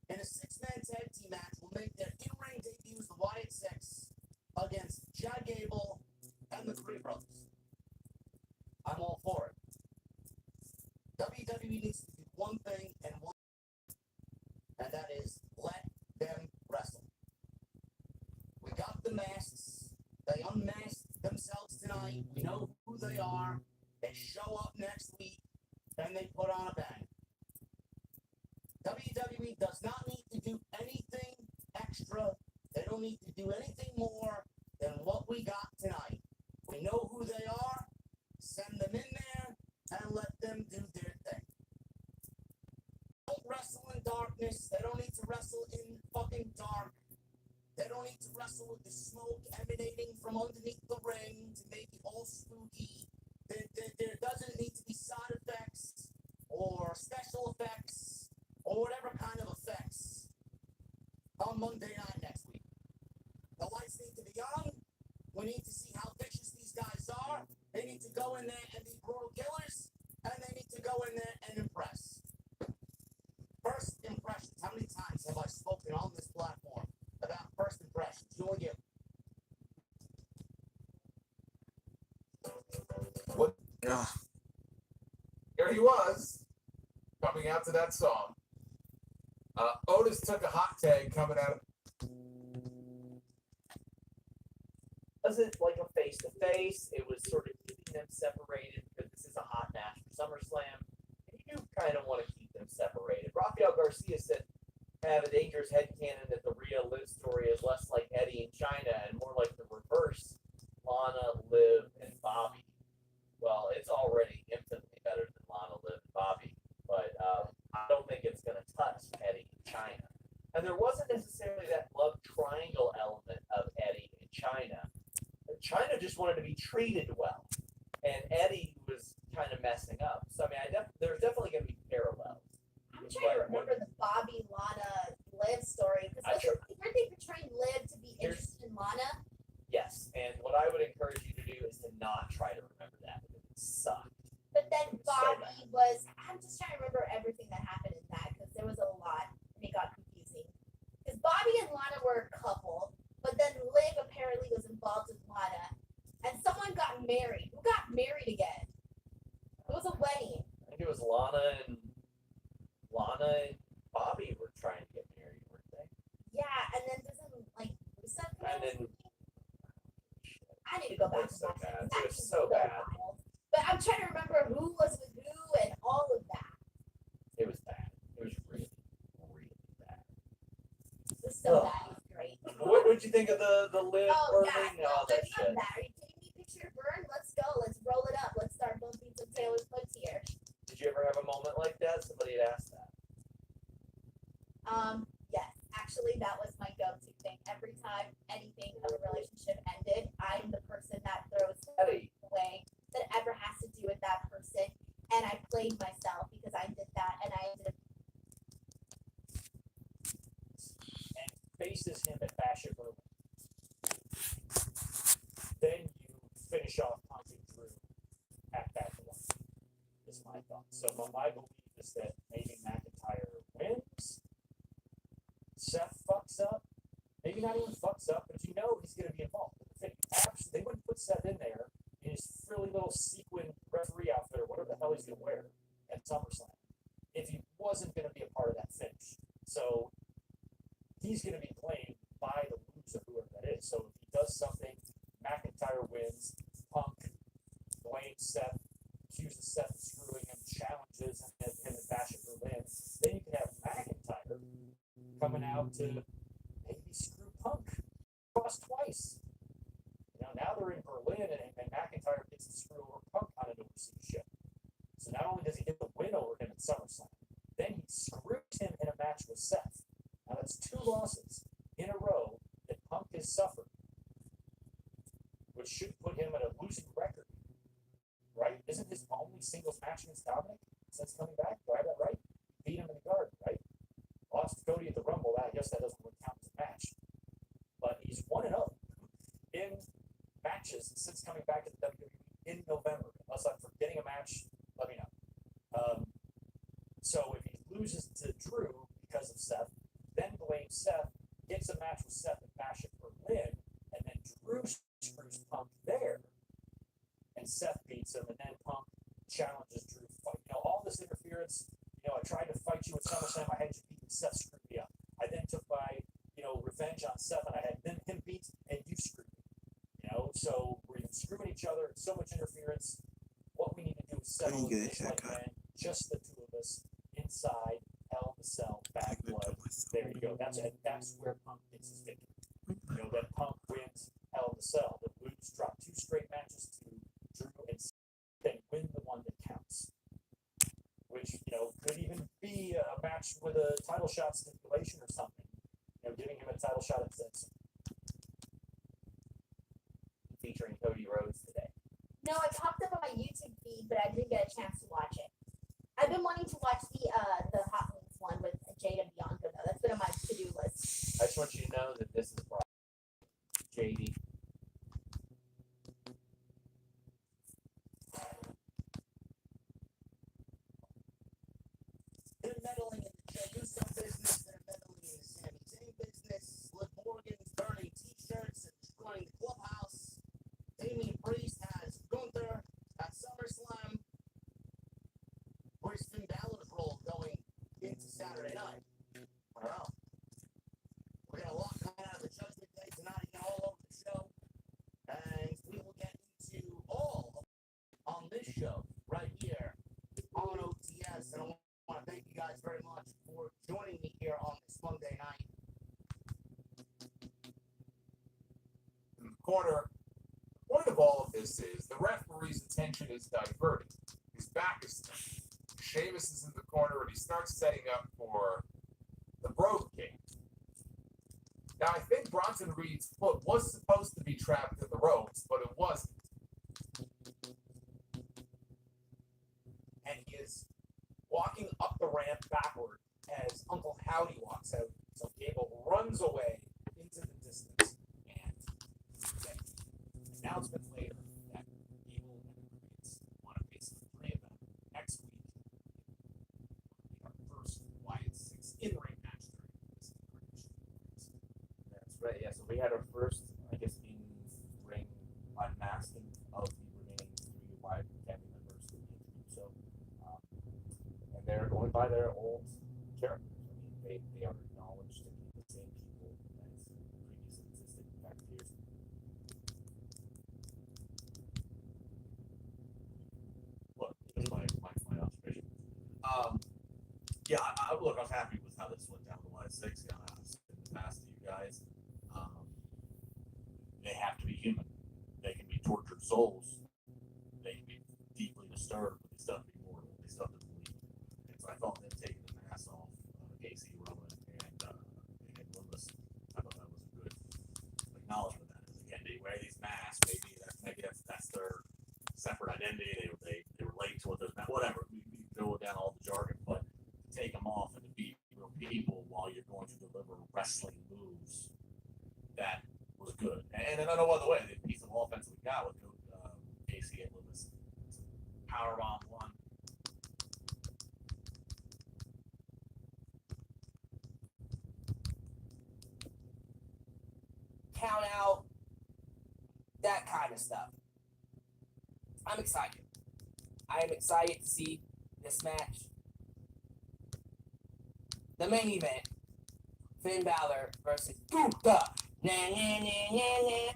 in a six-man tag team match will make their in-ring debuts, the Wyatt Six, against Chad Gable and the Creed Brothers. I'm all for it. WWE needs to do one thing and that is let them wrestle. We got the masks. They unmasked themselves tonight. We know who they are. They show up next week, and they put on a bang. WWE does not need to do anything extra. They don't need to do anything more than what we got tonight. We know who they are. Send them in there and let them do their thing. Don't wrestle in darkness. They don't need to wrestle in fucking dark. They don't need to wrestle with the smoke emanating from underneath the ring to make it all spooky. There doesn't need to be side effects or special effects or whatever kind of effects on Monday night next week. The lights need to be on. We need to see how vicious these guys are. They need to go in there and be brutal killers, and they need to go in there and impress. First impressions. How many times have I spoken on this platform about first impressions? You only get What? Yeah. Here he was, coming out to that song. Otis took a hot tag coming out. Wasn't like a face to face. It was sort of keeping them separated because this is a hot match for SummerSlam. And you do kind of want to keep them separated. Rafael Garcia said, have a dangerous headcanon that the Rhea Liv story is less like Eddie and China and more like the reverse, Lana, Liv, and Bobby. Well, it's already infinitely better than Lana, Liv, and Bobby, but I don't think it's going to touch Eddie and China. And there wasn't necessarily that love triangle element of Eddie and China. China just wanted to be treated well. And Eddie Lana and Bobby were trying to get married, weren't they? Yeah, and then doesn't like Rusev come And out or then- something? I need to go back It was and so watch bad. it. It was so bad. But I'm trying to remember who was with who and all of that. It was bad. It was really, really bad. It was so Ugh. bad. It was great. What'd you think of the lid Oh yeah, burning and no, all that there's none shit? of that. Are you kidding me? Picture burn. Let's go. Let's roll it up. Let's start bumping some Taylor Swift here. Did you ever have a moment like that? Somebody had asked that. Yes, actually, that was my go-to thing. Every time anything of a relationship ended, I'm the person that throws Hey, away that ever has to do with that person. And I played myself because I did that, and I ended up. And faces him at Bash at Berlin. Then you finish off Punk and Drew at that point, is my thought. So my belief is that maybe McIntyre wins, Seth fucks up, maybe not even fucks up, but you know he's going to be involved. They wouldn't put Seth in there in his frilly little sequin referee outfit or whatever the hell he's going to wear at SummerSlam if he wasn't going to be a part of that finish. So he's going to be blamed by the loser, whoever that is. So if he does something, McIntyre wins, Punk blames Seth, accuses Seth of screwing him, challenges him and Bash at Berlin, then you can have McIntyre coming out to maybe screw Punk cross twice. You know, now they're in Berlin and McIntyre gets to screw over Punk on an overseas ship. So not only does he get the win over him at SummerSlam, then he screws him in a match with Seth. Now that's 2 losses in a row that Punk has suffered, which should put him at a losing record, right? Isn't his only singles match against Dominic since coming back? Do I have that right? Beat him in the garden, right? Lost to Cody at the Rumble. I guess that doesn't really count as a match. But he's 1-0 in matches since coming back to the WWE in November. Unless I'm forgetting a match, let me know. So if he loses to Drew because of Seth, then blames Seth, gets a match with Seth and Bash at Berlin, and then Drew screws Punk there, and Seth beats him, and then Punk challenges Drew to fight. You know, all this interference. You know, I tried to fight you at SummerSlam. I had you beat, Seth screwed me up. I then took my, revenge on Seth, and I had him beat, and you screwed me. You know, so we're even screwing each other. It's so much interference. What we need to do is settle get a this like haircut. men, just the 2 of us, inside Hell in a Cell, bad blood. There you go. That's where Punk gets his victory. You know, that Punk wins Hell in a Cell. The Blues drop 2 straight matches to Drew and then win the one that counts. Which, could even be a match with a title shot stipulation or something. Giving him a title shot at Sets. featuring Cody Rhodes today. No, it popped up on my YouTube feed, but I didn't get a chance to watch it. I've been wanting to watch the Hot Wings one with Jada Bianca though. That's been on my to-do list. I just want you to know that this is brought JD. They're meddling in the Jey Uso business. They're meddling in the Sami Zayn business. Liv Morgan's burning T-shirts and destroying the clubhouse. Damian Priest has Gunther at SummerSlam. Where's Finn Balor's role going into Saturday night? I don't know. We're gonna lock coming out of the Judgment Day tonight again all over the show, and we will get into all of it on this show right here on OTS. And I want to thank you guys very much for joining me here on this Monday night. In the corner, the point of all of this is the referee's attention is diverted. His back is turned. Sheamus is in the corner and he starts setting up for the Brogue King. Now, I think Bronson Reed's foot was supposed to be trapped in the ropes, but it wasn't. And he is walking up the ramp backward as Uncle Howdy walks out. So Gable runs away into the distance. And now it's been later that Gable and the Reeds want to face the 3 of them next week. Our first Wyatt 6 in-ring match during this incarnation. That's right. Yeah. So we had our first, I guess, in-ring unmasking of the remaining 3 Wyatt family members who we introduced. So, and they're going by their old characters. I mean, they are acknowledged to be the same people as previously existed. In fact, here's Look, that's my observation. Yeah, look, I was happy with how this went down the line. 6 kind of in the past to you guys. They have to be human. They can be tortured souls. They can be deeply disturbed, but they still have to be mortal. They still have to believe. And so I thought them taking the mask off Casey, Rowan, and Loomis, I thought that was a good acknowledgement of that. Because again, they wear these masks. Maybe that's their separate identity. They relate to what those whatever. We go down all the jargon, but to take them off and to be real people while you're going to deliver wrestling moves, that was good. And then no other way, the piece of offense we got with Casey and Loomis, powerbomb one. Count out, that kind of stuff. I'm excited. I am excited to see this match. The main event, Finn Balor versus Gunther. Nah, nah, nah, nah, nah.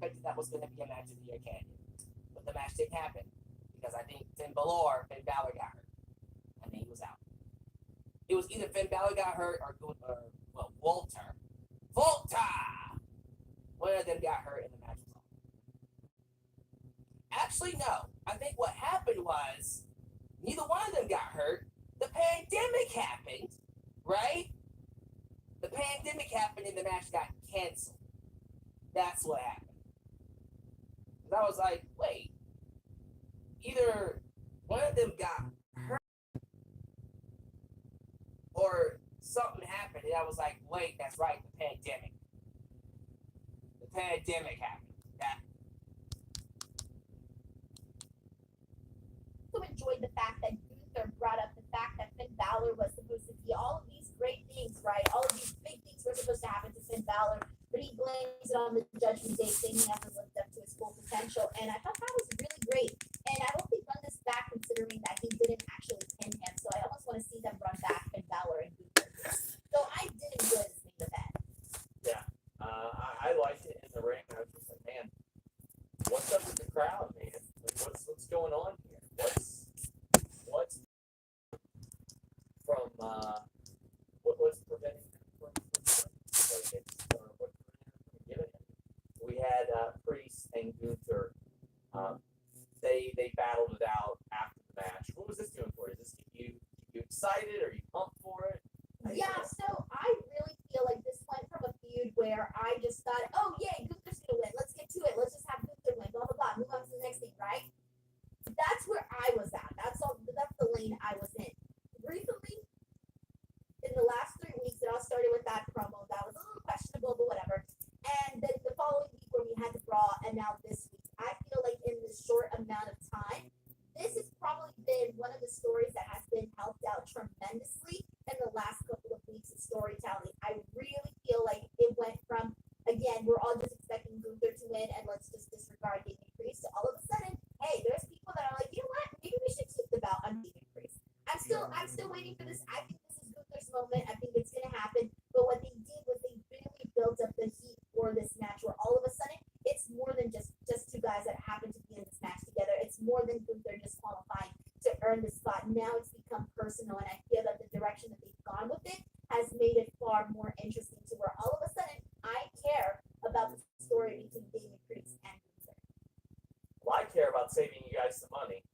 But that was going to be a match of the year candidate. But the match didn't happen because I think Finn Balor got hurt. And then he was out. It was either Finn Balor got hurt or Walter. One of them got hurt in the match. Actually, no. I think what happened was neither one of them got hurt. The pandemic happened, right? The pandemic happened and the match got canceled. That's what happened. I was like, wait, either one of them got hurt or something happened. And I was like, wait, that's right, the pandemic. The pandemic happened. That. I also enjoyed the fact that Gunther brought up the fact that Finn Balor was supposed to be all of these great things, right? All of these big things were supposed to happen to Finn Balor, but he blames it on the Judgment Day, saying he hasn't lived up to his full potential. And I thought that was really great. And I hope they run this back, considering that he didn't actually pin him. So I almost want to see them run back Finn Balor and Gunther. So I did enjoy this main event. Yeah, I liked it in the ring. I was just like, man, what's up with the crowd, man? Like, what's going on here? What's from what's preventing him from giving it? We had Priest and Gunther. They battled it out after the match. What was this doing for you? Is this get you excited? Are you pumped for it? Yeah, so I really feel like this went from a feud where I just thought, oh yay, Gunther's gonna win. Let's get to it. Let's just have Gunther win. Blah blah blah. Move on to the next thing, right? That's where I was at. That's the lane I was in. Recently, in the last 3 weeks, it all started with that promo that was a little questionable, but whatever. And then the following week where we had the Raw, and now this week, I feel like in this short amount of time, this has probably been one of the stories that has been helped out tremendously in the last couple of weeks of storytelling. I really feel like it went from, again, we're all just expecting Gunther to win and let's just disregard Damien Priest, to all of a sudden, hey, there's people that are like, you know what, maybe we should keep the belt on Damien Priest. I'm still waiting for this. I think this is Gunther's moment. I think it's gonna happen. But what they did was they really built up the heat for this match, where all of a sudden it's more than just two guys that happen to be in this match together. It's more than Gunther just qualifying to earn the spot. Now it's become personal, and I feel that the direction that they've gone with it has made it far more interesting, to where all of a sudden I care about the story between Damien Priest and Gunther. Well, I care about saving you guys some money.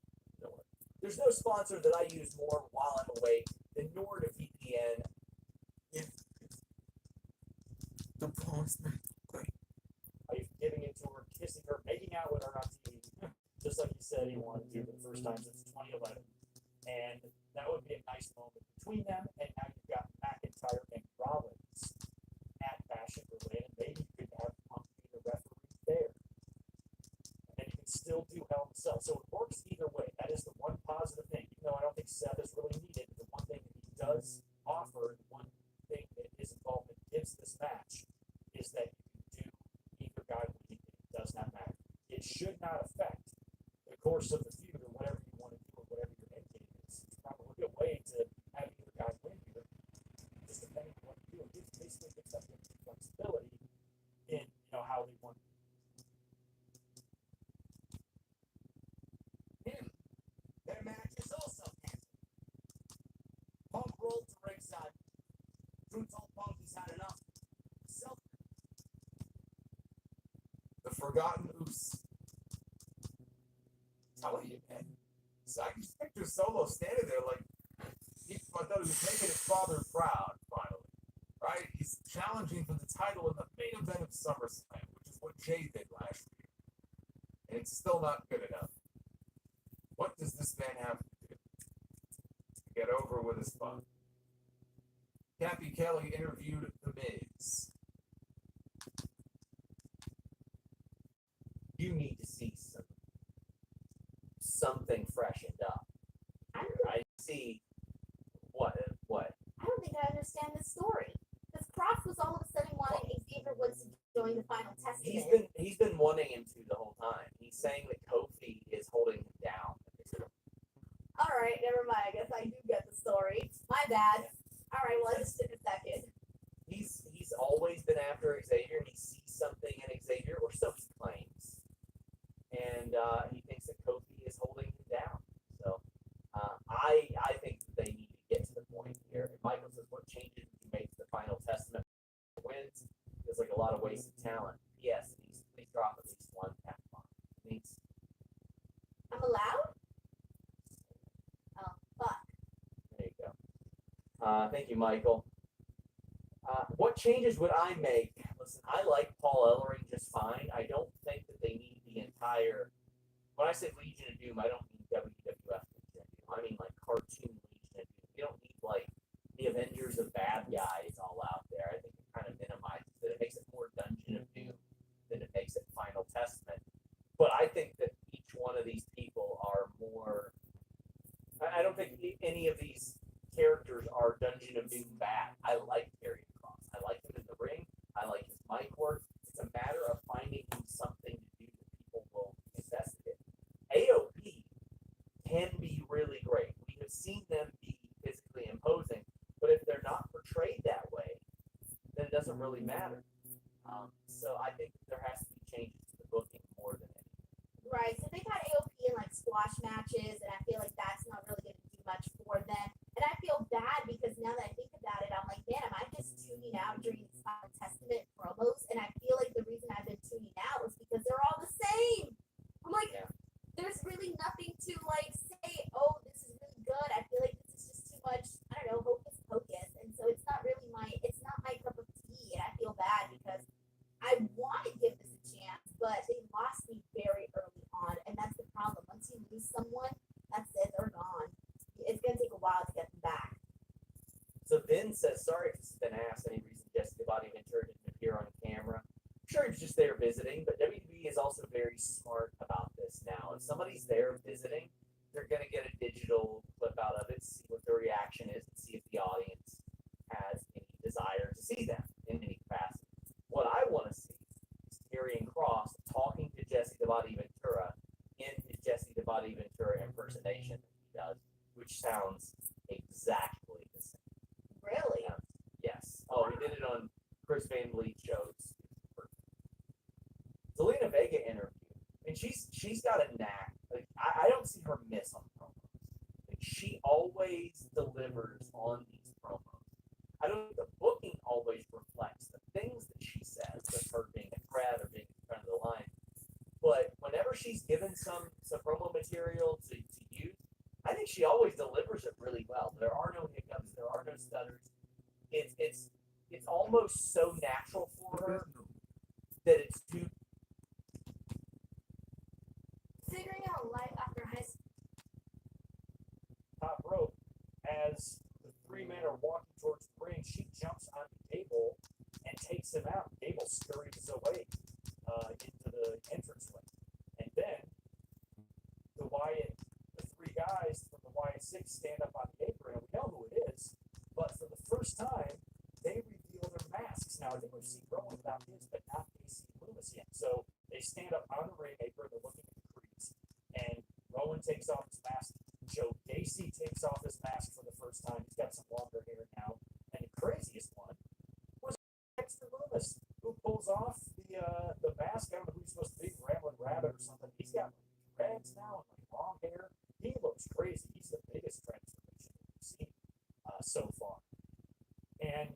There's no sponsor that I use more while I'm awake than NordVPN. The pause, man. Great. Are you giving it to her, kissing her, making out with her on TV, just like you said he wanted to for the first time since 2011. And that would be a nice moment between them. And now you've got McIntyre and Rollins at Fashion Berlin. Maybe you could have Punk be the referee there. And then you can still do Hell in a Cell. So it works either way. That is the one positive thing. Even though I don't think Seth is really needed, the one thing that he does offer, the one thing that is involved that gives this match, is that you can do either guy winning. It does not matter. It should not affect the course of the feud or whatever you want to do or whatever your end game is. It's probably a way to have either guy win here, just depending on what you do. It basically gives them flexibility in how they want. Their match is also canceled. Punk rolled to ringside. Drew told Punk he's had enough. So The Forgotten Oos. Telling you, man. So I just picture Solo standing there like I thought he was making his father proud, finally. Right? He's challenging for the title in the main event of SummerSlam, which is what Jay did last year. And it's still not good enough. What does this man have to do to get over with his father? Kathy Kelly interviewed The Miz. You need to see something freshened up. I see what. I don't think I understand the story. Because Croft was all of a sudden wanting Xavier Woods to join the Final Testament. He's been wanting him to the whole time. He's saying that Kofi is holding him down. All right, never mind. I guess I do get the story. My bad. All right, well, I just took a second. He's always been after Xavier, and he sees something in Xavier, or so he claims, and he thinks that Kofi is holding him down. So I think that they need to get to the point here. And Michael says, "What changes would you make to the Final Testament wins?" There's like a lot of wasted talent. Yes, please drop at least one F-bomb. I'm allowed? Oh, fuck. There you go. Thank you, Michael. What changes would I make? Listen, I like Paul Ellering just fine. I don't think that they need the entire. When I say Legion of Doom, I don't mean WWF Legion of Doom. I mean like cartoon Legion of Doom. You don't need like the Avengers of bad guys all out there. I think it kind of minimizes it. It makes it more Dungeon of Doom than it makes it Final Testament. But I think that each one of these people are more. I don't think any of these characters are Dungeon of Doom bad. I like Karrion Kross. I like him in the ring. I like his mic work. It's a matter of finding him something to do that people will invest in. AOP can be really great. We have seen them be physically imposing, but if they're not portrayed that way, then it doesn't really matter. So I think that there has to be changes to the booking more than anything. Right, so they got AOP in like squash matches, and I feel like that's not really going to do much for them. And I feel bad because now that I think about it, I'm like, man, am I just tuning out during these Final Testament promos? And I feel like the reason I've been tuning out is because they're all the same. I'm like, there's really nothing to like say, oh, this is really good. I feel like this is just too much, I don't know, hocus pocus. And so it's not my cup of tea. And I feel bad because I want to give this a chance, but they lost me very early on. And that's the problem. Once you lose someone, that's it, they're gone. It's going to take a while to get them back. So Vin says, sorry if this has been asked, any reason Jesse the Body Ventura didn't appear on camera. I'm sure he's just there visiting, but WWE is also very smart about this now. If somebody's there visiting, they're going to get a digital clip out of it, see what the reaction is, and see if the audience has any desire to see them in any capacity. What I want to see is Karrion Kross talking to Jesse the Body Ventura in his Jesse the Body Ventura impersonation that he does, which sounds exactly the same. Really? Yes. Oh, he did it on Chris Van Vliet shows. Zelina Vega interview. I mean, she's got a knack. Like I don't see her miss on promos. Like she always delivers on these promos. I don't think the booking always reflects the things that she says, with her being a threat or being in front of the line. But whenever she's given some promo material to use, I think she always delivers it really well. There are no hiccups. There are no stutters. It's almost so natural for her that it's too. Figuring out life after high school. Top rope, as the three men are walking towards the ring, she jumps on the table and takes him out. Gable scurries away into the entranceway. And then the three guys from the Wyatt Six stand up on the apron, and we know who it is. But for the first time, they reveal their masks. Now, I think we've seen Rowan without his, but not AC Loomis yet. So they stand up on the ring apron, they're looking at the crease, and Rowan takes off his mask. Joe Gacy takes off his mask for the first time. He's got some longer hair now. And the craziest one was Dexter Loomis, who pulls off the mask. I don't know who he's supposed to be, Ramblin' Rabbit or something. He's got like dreads now and like long hair. He looks crazy. He's the biggest transformation we've seen so far. And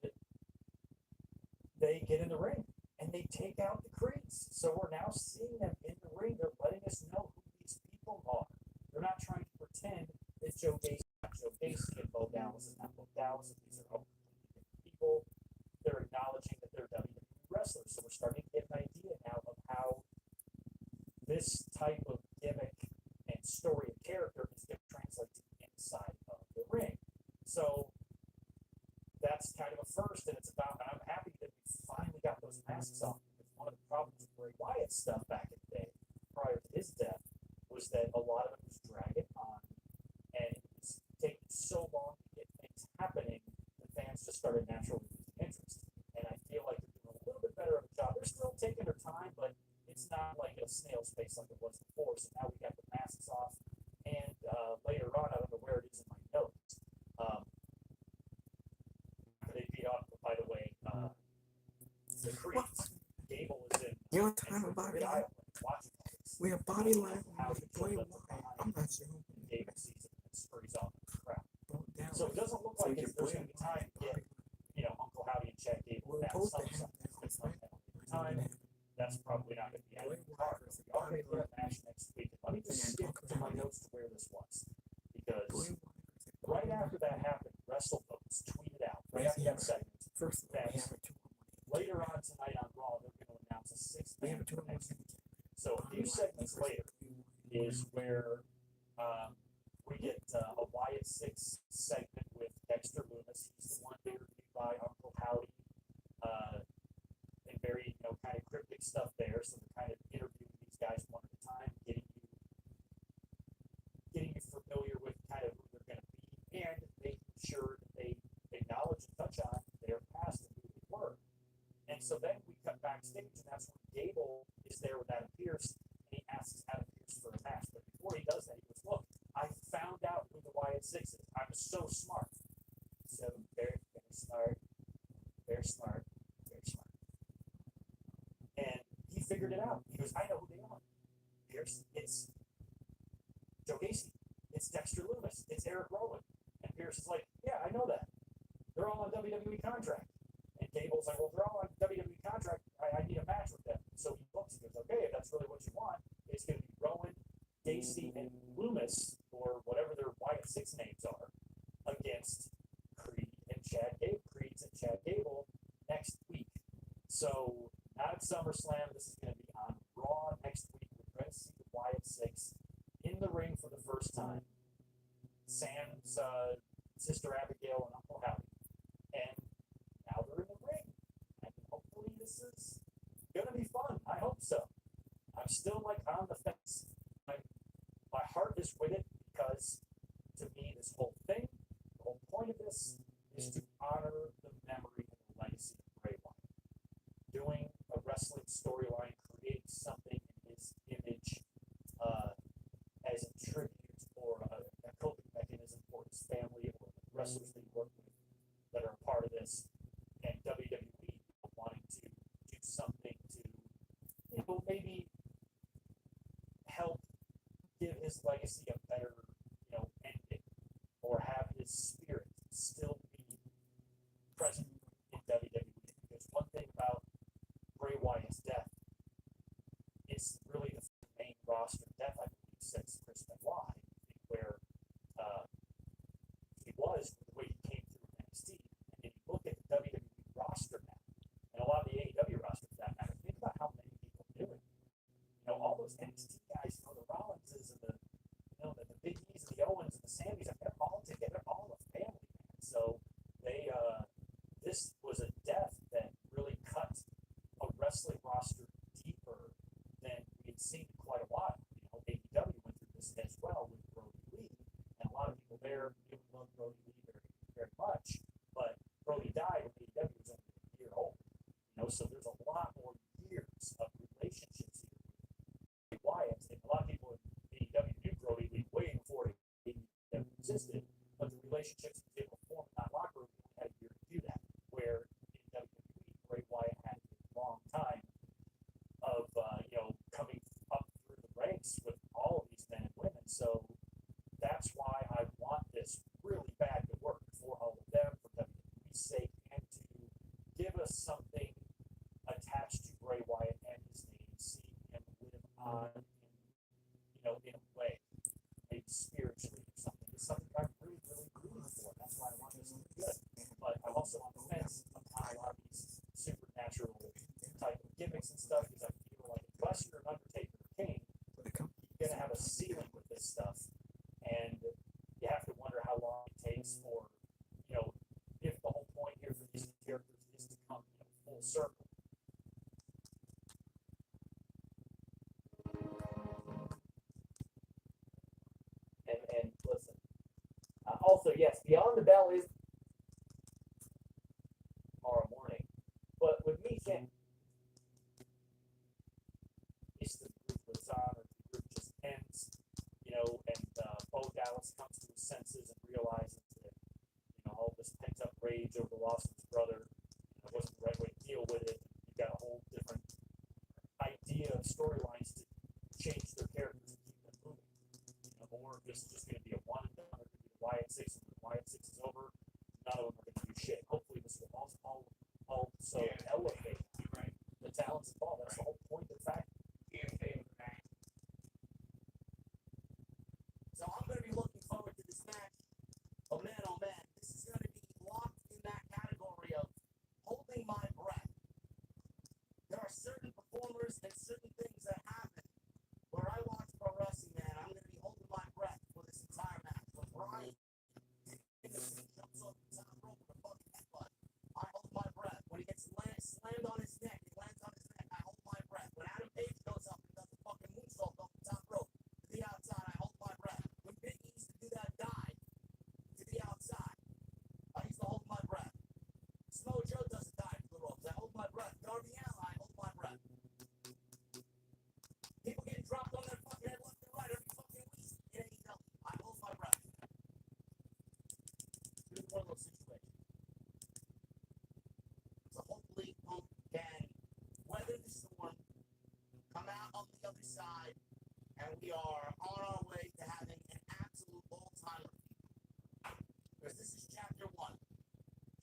they get in the ring and they take out the Creeds. So we're now seeing them in the ring. They're letting us know who these people are. They're not trying to pretend that Joe Gacy and Bo Dallas is not Bo Dallas. These are all different people. They're acknowledging that they're WWE wrestlers. So we're starting to get an idea now of how this type of gimmick and story and character is going to translate to the inside of the ring. So that's kind of a first, and and I'm happy that we finally got those masks off. Because one of the problems with Bray Wyatt's stuff back in the day, prior to his death, was that a lot of it was dragging on, and it was taking so long to get things happening that fans just started naturally losing interest. And I feel like they're doing a little bit better of a job. They're still taking their time, but it's not like a snail's pace like it was before. So now we got the masks off, and later on, I don't know where it is in my notes. They beat up, by the way, the Creeds. Gable is in. You know what I'm talking about? We have body language. I'm not sure. Gable sees it and scurries off the crowd. So it doesn't look like there's going to be time to get, Uncle Howdy and Chad Gable back SummerSlam. Time. That's probably not going to be out of the card. We are going to get a match next week. And let me just skip to my notes to where this was. Because right after that happened, WrestleVotes tweeted out, right after that segment, that later on tonight on Raw, they're going to announce a sixth match for next week. So a few segments later is where we get a Wyatt 6 segment with Dexter Loomis. He's the one interviewed by Uncle Howdy, and very, kind of cryptic stuff there. So they're kind of interviewing these guys one at a time, getting you familiar with kind of who they're going to be, and making sure that they acknowledge and touch on their past and who they were. And so then we cut backstage, and that's when Gable is there with Adam Pearce, and he asks Adam Pearce for a match. But before he does that, he goes, "Look, I found out who the Wyatt 6 is. I'm so smart." So very, very smart, very smart, very smart. And he figured it out. He goes, "I know who they are. Pearce, it's Joe Gacy. It's Dexter Loomis. It's Eric Rowan." And Pearce is like, "Yeah, I know that. They're all on WWE contract." And Gable's like, "Well, they're all on WWE contract. I need a match with them." So he looks and goes, "Okay, if that's really what you want, it's going to be Rowan, Gacy, and Loomis, or whatever their Wyatt 6 names are, against Creed and Chad Gable. Creeds and Chad Gable next week." So not at SummerSlam. This is going to be on Raw next week. We're going to see the Wyatt 6 in the ring for the first time. Sam's sister Abigail and Uncle Howdy. And now they're in the ring. And hopefully this is going to be fun. I hope so. I'm still on the fence. My heart is with it because, to me, this whole thing, the whole point of this, is to honor the memory and the legacy of Bray Wyatt. Doing a wrestling storyline, creating something in his image as a tribute or a coping mechanism for his family or the wrestlers that he worked with that are a part of this, and WWE wanting to do something to, maybe help give his legacy a better, ending, or have his spirit still be present in WWE. Because one thing about Bray Wyatt's death, it's really the main roster death, I believe, since Chris Benoit, where he was, the way he came through NXT. And if you look at the WWE roster now, and a lot of the AEW roster for that matter, think about how many people are doing. All those NXT guys, the Rollinses and the Big E's and the Owens and the Sammys, they're all together, all a family, man. So they, this was a death that really cut a wrestling roster deeper than we had seen in quite a while. AEW went through this as well with Brody Lee, and a lot of people there didn't love Brody Lee very, very much, but Brody died when AEW was only a year old. So there's a lot more years of relationships here with Wyatt, and a lot of people in AEW knew Brody Lee way before AEW existed, but the relationships he was able to also, yes, Beyond the Bell is tomorrow morning. But with me saying It's the group was on, or the group just ends, you know, and Bo Dallas comes to his senses and realizes that, you know, all this pent up rage over the loss of his brother, you know, wasn't the right way to deal with it. You've got a whole different idea of storylines to change their characters and keep them moving. You know, or if this is just going to be a one and done, it could be the Wyatt Six, and when the Wyatt Six is over, none of them are going to do shit. Hopefully, this will also elevate the talents involved. That's the whole point of the fact. So I'm going to be looking forward to this match. Oh man, this is going to be locked in that category of holding my breath. There are certain performers and certain things that happen where I watch pro wrestling, man. I'm going to be holding my breath for this entire match. When Brian jumps off the top rope with a fucking headbutt, I hold my breath. When he gets slammed on his neck, he lands on his neck, I hold my breath. When Adam Page goes up and does a fucking moonsault off the top rope to the outside, I hold my breath. When Big E used to do that dive to the outside, I used to hold my breath. Samoa Joe does a dive to the ropes, I hold my breath. Darby Allin, I hold my breath. People getting dropped on their fucking head left and right every fucking week in AEW. I hold my breath. It's one of those situations. So hopefully Punk can weather the storm, come out on the other side, and we are on our way to having an absolute all-timer. Because this is chapter 1.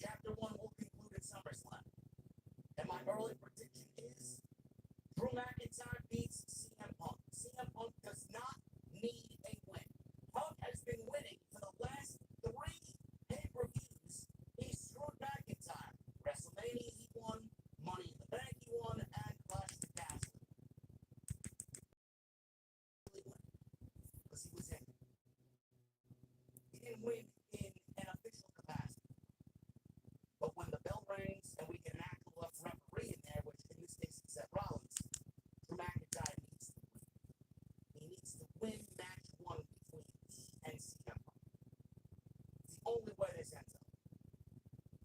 Chapter 1 will conclude at SummerSlam. And my early prediction is Drew McIntyre beats CM Punk. CM Punk does not need a win. Punk has been winning for the last 3 pay-per-views. He screwed McIntyre. WrestleMania he won, Money in the Bank he won, and Clash of the Castle. Because he was in. He didn't win in an official capacity. But when the bell rings and we get an actual referee in there, which in this case is Seth Rollins, Drew McIntyre needs to win. He needs to win match 1 between E and CM Punk. It's the only way this ends up.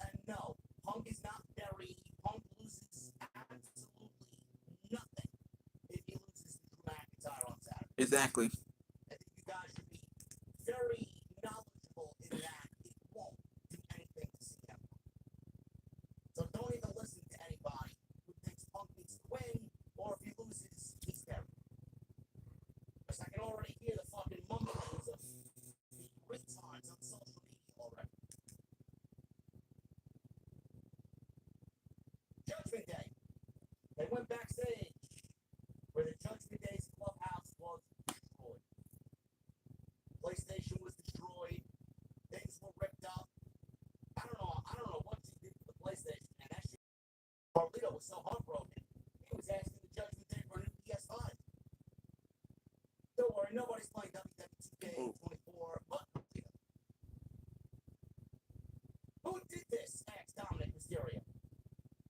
And no, Punk is not very. Punk loses absolutely nothing if he loses to Drew McIntyre on Saturday. Exactly. I think you guys should be very knowledgeable in that it won't do anything to CM Punk. So don't even listen to anybody who thinks Punk needs to win, or if he loses, he's there. Because I can already hear the fucking mumblings of the retards on social media already. Judgment Day. They went backstage where the Judgment Day's clubhouse was destroyed. PlayStation was destroyed. Things were ripped up. I don't know what she did to the PlayStation, and that shit. Carlito was so heartbroken. He was asking the Judgment Day for a new PS5. Don't worry, nobody's playing WWE 2K24 but Carlito. Who did this? Asked Dominic Mysterio.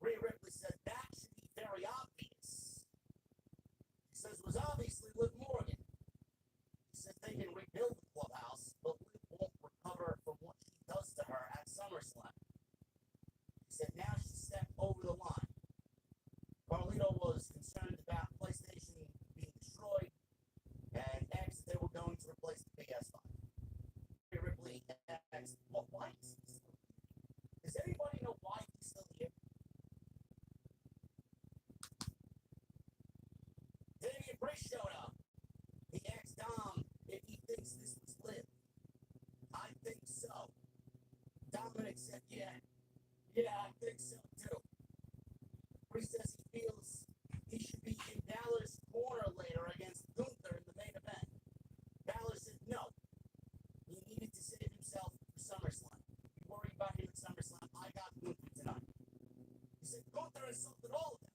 Rhea Ripley said that should be very obvious. He says it was obviously Liv Morgan. He said they can rebuild the clubhouse, but Liv won't recover from what she does to her at SummerSlam. He said now she stepped over the line. Carlito was concerned about PlayStation being destroyed and asked if they were going to replace the PS5. Rhea Ripley asked, why is he still here? Does anybody know why he's still here? Damian Priest showed up. He asked Dom if he thinks this was Liv. I think so. Dominic said, yeah, I think so too. Priest says he feels he should be in Balor's corner later against Gunther in the main event. Balor said no. He needed to save himself for SummerSlam. If you're worried about him at SummerSlam, I got Gunther tonight. He said Gunther insulted all of them.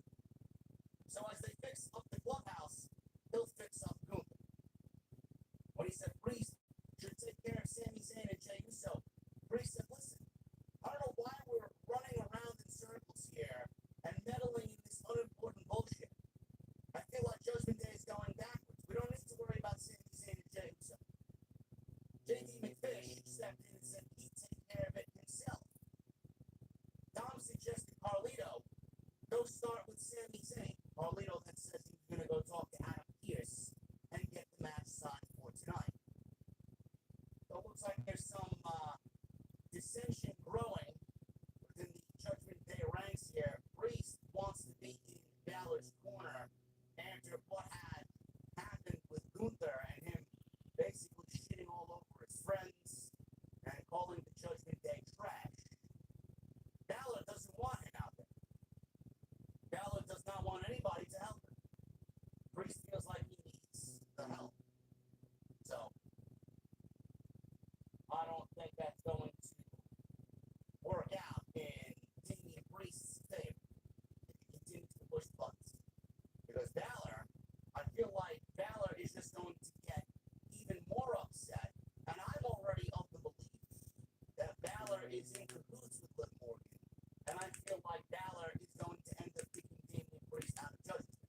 So as they fix up the clubhouse, he'll fix up Gunther. When he said Priest should take care of Sami Zayn and Jey Uso, Priest said, listen, I don't know why we're running around in circles here and meddling in this unimportant bullshit. I feel like Judgment Day is going backwards. We don't need to worry about Sami Zayn and Jey Uso. JD McFish stepped in and said, Show start with Sami Zayn. Carlito then says he's gonna go talk to Adam Pearce and get the match signed for tonight. So it looks like there's some dissension growing within the Judgment Day ranks here. Priest wants to be in Balor's corner after what had happened with Gunther and him basically shitting all over his friends and calling the Judgment Day trash. Balor doesn't want him out there. Balor does not want anybody to help him. Priest feels like he needs the help. So, I don't think that's going to work out in Damian Priest's favor if he continues to push buttons. Because Balor, I feel like Balor is just going to get even more upset. And I'm already of the belief that Balor is in cahoots with Liv Morgan. And I feel like Balor is going to end up kicking Damian Priest out of Judgment.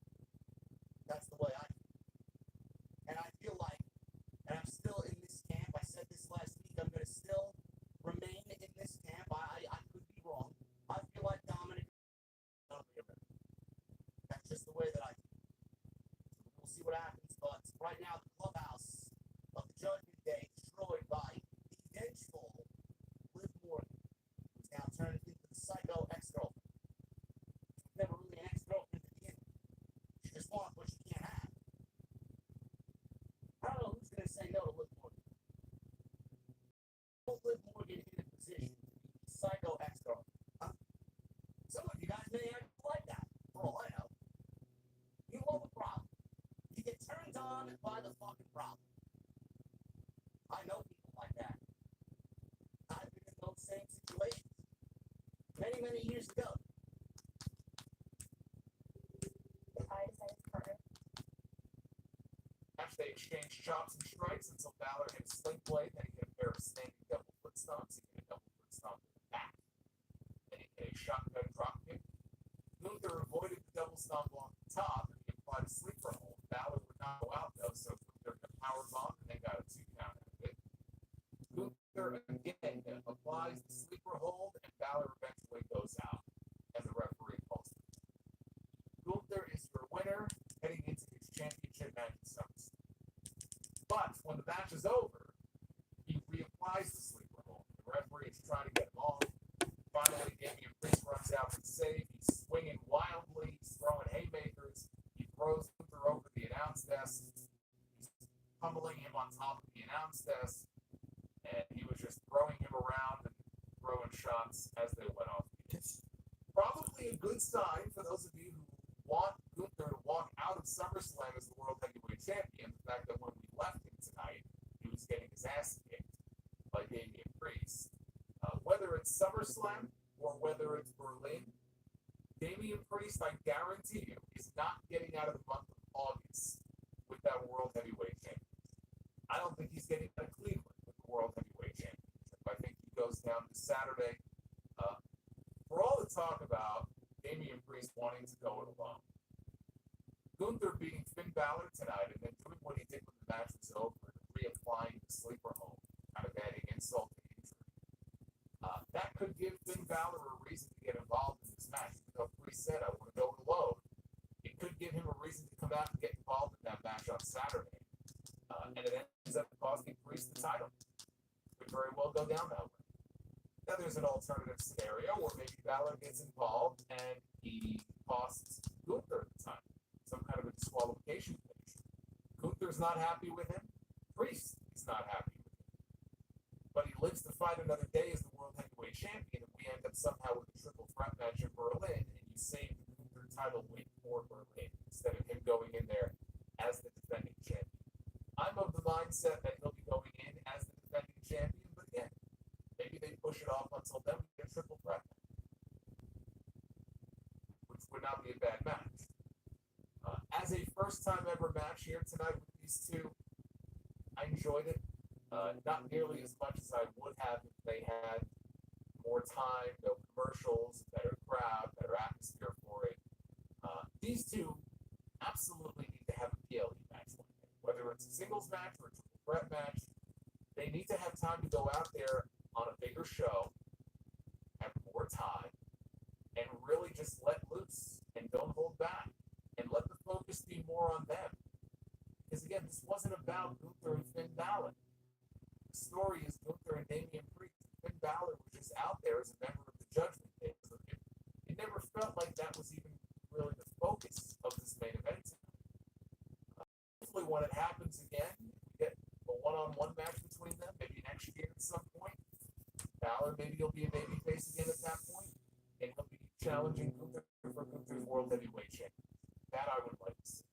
That's the way I feel. And I feel like, and I'm still in this camp, I said this last week, I'm going to still remain in this camp. I could be wrong. I feel like Dominic, that's just the way that I feel. We'll see what happens, but right now the clubhouse of the Judgment Day destroyed by the vengeful Liv Morgan, who's now turned into the psycho ex-girlfriend. Never really an ex-girlfriend to begin with. She just wants what she can't have. I don't know who's going to say no to Liv Morgan. Put Liv Morgan in a position to be the psycho ex-girlfriend. Huh? Some of you guys may act like that, for all I know. You love a problem. You get turned on by the fucking problem. I know people like that. I've been in those same situations many, many years ago. Match, they exchanged chops and strikes until Balor hit a sling blade, then he hit a pair of standing double foot stomps. He hit a double foot stomp to the back. Then he hit a shotgun drop kick. Gunther avoided the double stomp off the top, and he applied a sleeper hold. Balor would not go out though, so Gunther got power bomb and then got a 2 count out of it. Gunther again applies the sleeper hold, and Balor eventually goes out, and the referee calls it. Gunther is your winner, heading into his championship match at SummerSlam. But when the match is over, he reapplies the sleeper hold. The referee is trying to get him off. Finally, Damian Priest runs out for the save. He's swinging wildly. He's throwing haymakers. He throws Gunther over the announce desk. He's pummeling him on top of the announce desk. And he was just throwing him around and throwing shots as they went off. It's probably a good sign for those of you who want Gunther to walk out of SummerSlam as the World Heavyweight Champion. The fact that when we left him tonight, he was getting his ass kicked by Damian Priest. Whether it's SummerSlam or whether it's Berlin, Damian Priest, I guarantee you, is not getting out of the month of August with that World Heavyweight Championship. I don't think he's getting out of Cleveland with the World Heavyweight Championship. I think he goes down to Saturday. For all the talk about Damian Priest wanting to go it alone, Gunther beating Finn Balor tonight and then doing what he did when the match was over and reapplying the sleeper hold, kind of adding insult to injury. That could give Finn Balor a reason to get involved in this match. Even though Priest said, I want to go it alone, it could give him a reason to come out and get involved in that match on Saturday. And it ends up costing Priest the title. Could very well go down that way. Now there's an alternative scenario where maybe Balor gets involved and he costs Gunther the title. Some kind of a disqualification finish. Gunther's not happy with him. Priest is not happy with him. But he lives to fight another day as the World Heavyweight Champion, and we end up somehow with a triple threat match in Berlin, and you save the Gunther title win for Berlin instead of him going in there as the defending champion. I'm of the mindset that he'll be going in as the defending champion, but again, maybe they push it off until then we get a triple threat match, which would not be a bad match. As a first-time ever match here tonight with these two, I enjoyed it. Not nearly as much as I would have if they had more time, no commercials, better crowd, better atmosphere for it. These two absolutely need to have a PLE match one day. Whether it's a singles match or a triple threat match, they need to have time to go out there on a bigger show, have more time, and really just let loose and don't hold back and let the focus be more on them. Because again, this wasn't about Gunther and Finn Balor. The story is Gunther and Damian Priest. Finn Balor was just out there as a member of the Judgment Day. So it never felt like that was even really the focus of this main event tonight. Hopefully, when it happens again, we get a one-on-one match between them, maybe next year at some point. Balor, maybe he'll be a babyface again at that point, and he'll be challenging Gunther for Gunther's World Heavyweight Championship. That I would like to see.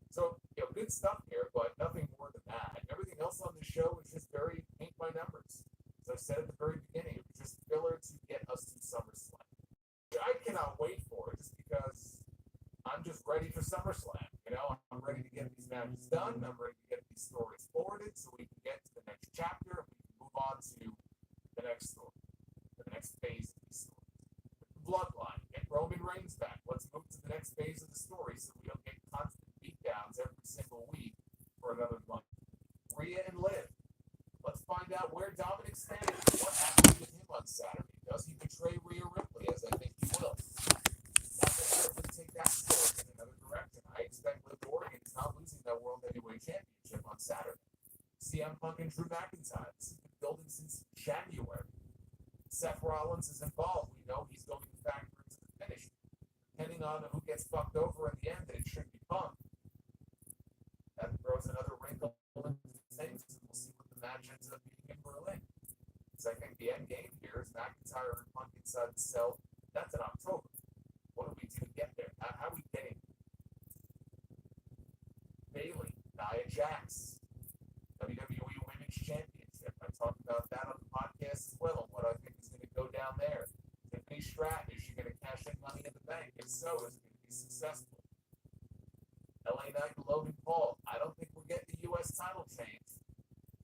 So, good stuff here, but nothing more than that. And everything else on the show was just very paint by numbers. As I said at the very beginning, it was just filler to get us to SummerSlam. I cannot wait for it just because I'm just ready for SummerSlam. I'm ready to get these matches done. I'm ready to get these stories forwarded so we can get to the next chapter and we can move on to the next story, the next phase of these stories. Bloodline, get Roman Reigns back. Let's move to the next phase of the story so we don't get constant beatdowns every single week for another month. Rhea and Liv. Let's find out where Dominic stands. What happened with him on Saturday? Does he betray Rhea Ripley, as I think he will? Not necessarily take that story in another direction. I expect Liv Morgan is not losing that World Heavyweight Championship on Saturday. CM Punk and Drew McIntyre. This has been building since January. Seth Rollins is involved. We know he's going to factor into the finish. Depending on who gets fucked over in the end, it should be Punk. That throws another wrinkle into things, and we'll see what the match ends up being in Berlin. Because I think the end game here is McIntyre and Punk inside the cell. That's in October. What do we do to get there? How are we getting? Bayley, Nia Jax, WWE Women's Championship. I talked about that on the podcast as well, and what I think is going to go down there. Tiffany Stratton, is she going to cash in Money in the Bank? If so, is it going to be successful? LA Knight and Logan Paul. I don't think we're getting the U.S. title change.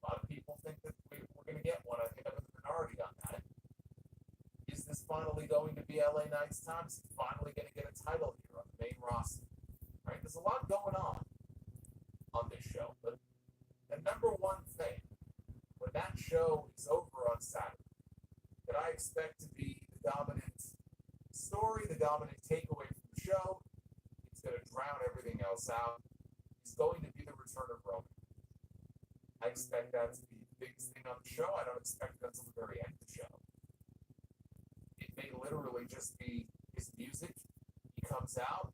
A lot of people think that we're going to get one. I think I'm in the minority on that. Is this finally going to be LA Knight's time? Is he finally going to get a title here on the main roster? Right? There's a lot going on this show, but the number one thing when that show is over on Saturday that I expect to be the dominant story, the dominant takeaway from the show, it's going to drown everything else out, is going to be the return of Roman. I expect that to be the biggest thing on the show. I don't expect it until the very end of the show. It may literally just be his music. He comes out,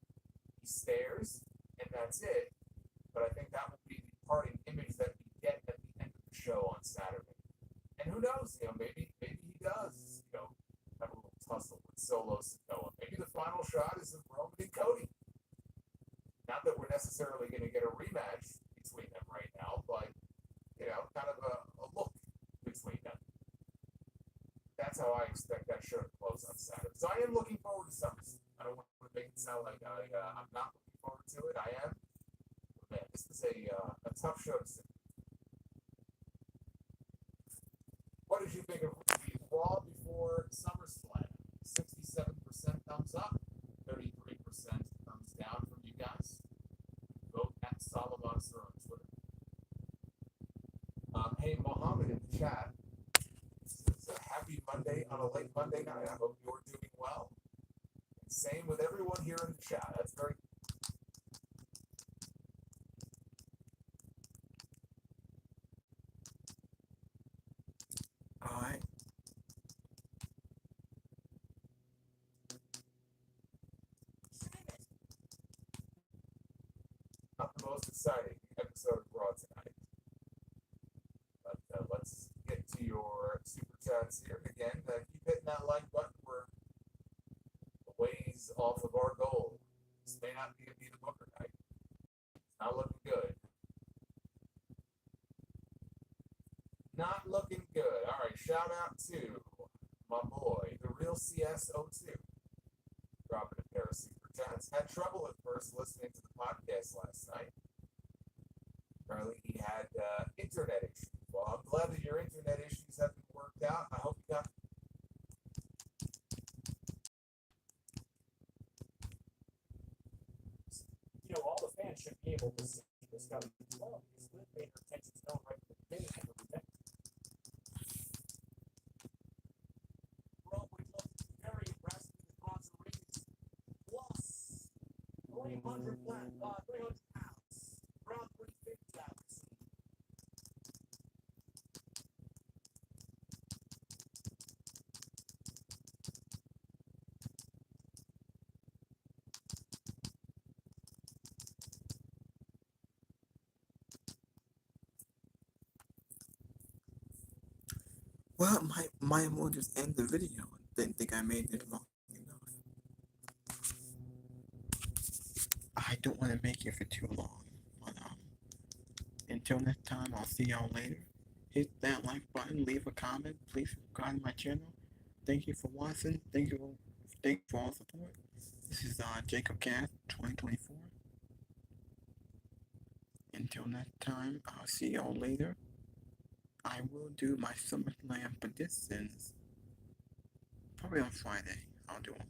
he stares, and that's it. But I think that will be the parting image that we get at the end of the show on Saturday. And who knows, maybe he does, have a little tussle with Solo Sikoa. Maybe the final shot is of Roman and Cody. Not that we're necessarily going to get a rematch between them right now, but, kind of a look between them. That's how I expect that show to close on Saturday. So I am looking forward to SummerSlam. I don't want to make it sound like I'm not looking forward to it. I am. But man, this was a tough show to see. What did you think of the Raw before SummerSlam? 67% thumbs up, 33% thumbs down from you guys. Vote at Solomon Sir on Twitter. Hey, Mohammed in the chat. It's a happy Monday on a late Monday night. I hope you're doing well. And same with everyone here in the chat. That's very All right. not the most exciting episode of Raw tonight. But let's get to your super chats here. Again, keep hitting that like button. We're a ways off of our goal. This may not be the Booker night. It's not looking good. Not looking good. All right, shout out to my boy, the real CS02. Dropping a pair of super chats. Had trouble at first listening to the podcast last night. Apparently he had internet issues. Well, I'm glad that your internet issues have been worked out. I hope you got all the fans should be able to see this coming as well, because Liv made her intentions known right from the beginning of the event. Roman looked very impressed with the Bronze Reigns loss 300 pounds. Around 350, I would say. Well, my will just end the video. Didn't think I made it long enough. I don't want to make it for too long. But until next time, I'll see y'all later. Hit that like button, leave a comment, please subscribe to my channel. Thank you for watching. Thank you for all support. This is Jacob Cat 2024. Until next time, I'll see y'all later. I will do my SummerSlam predictions probably on Friday. I'll do them.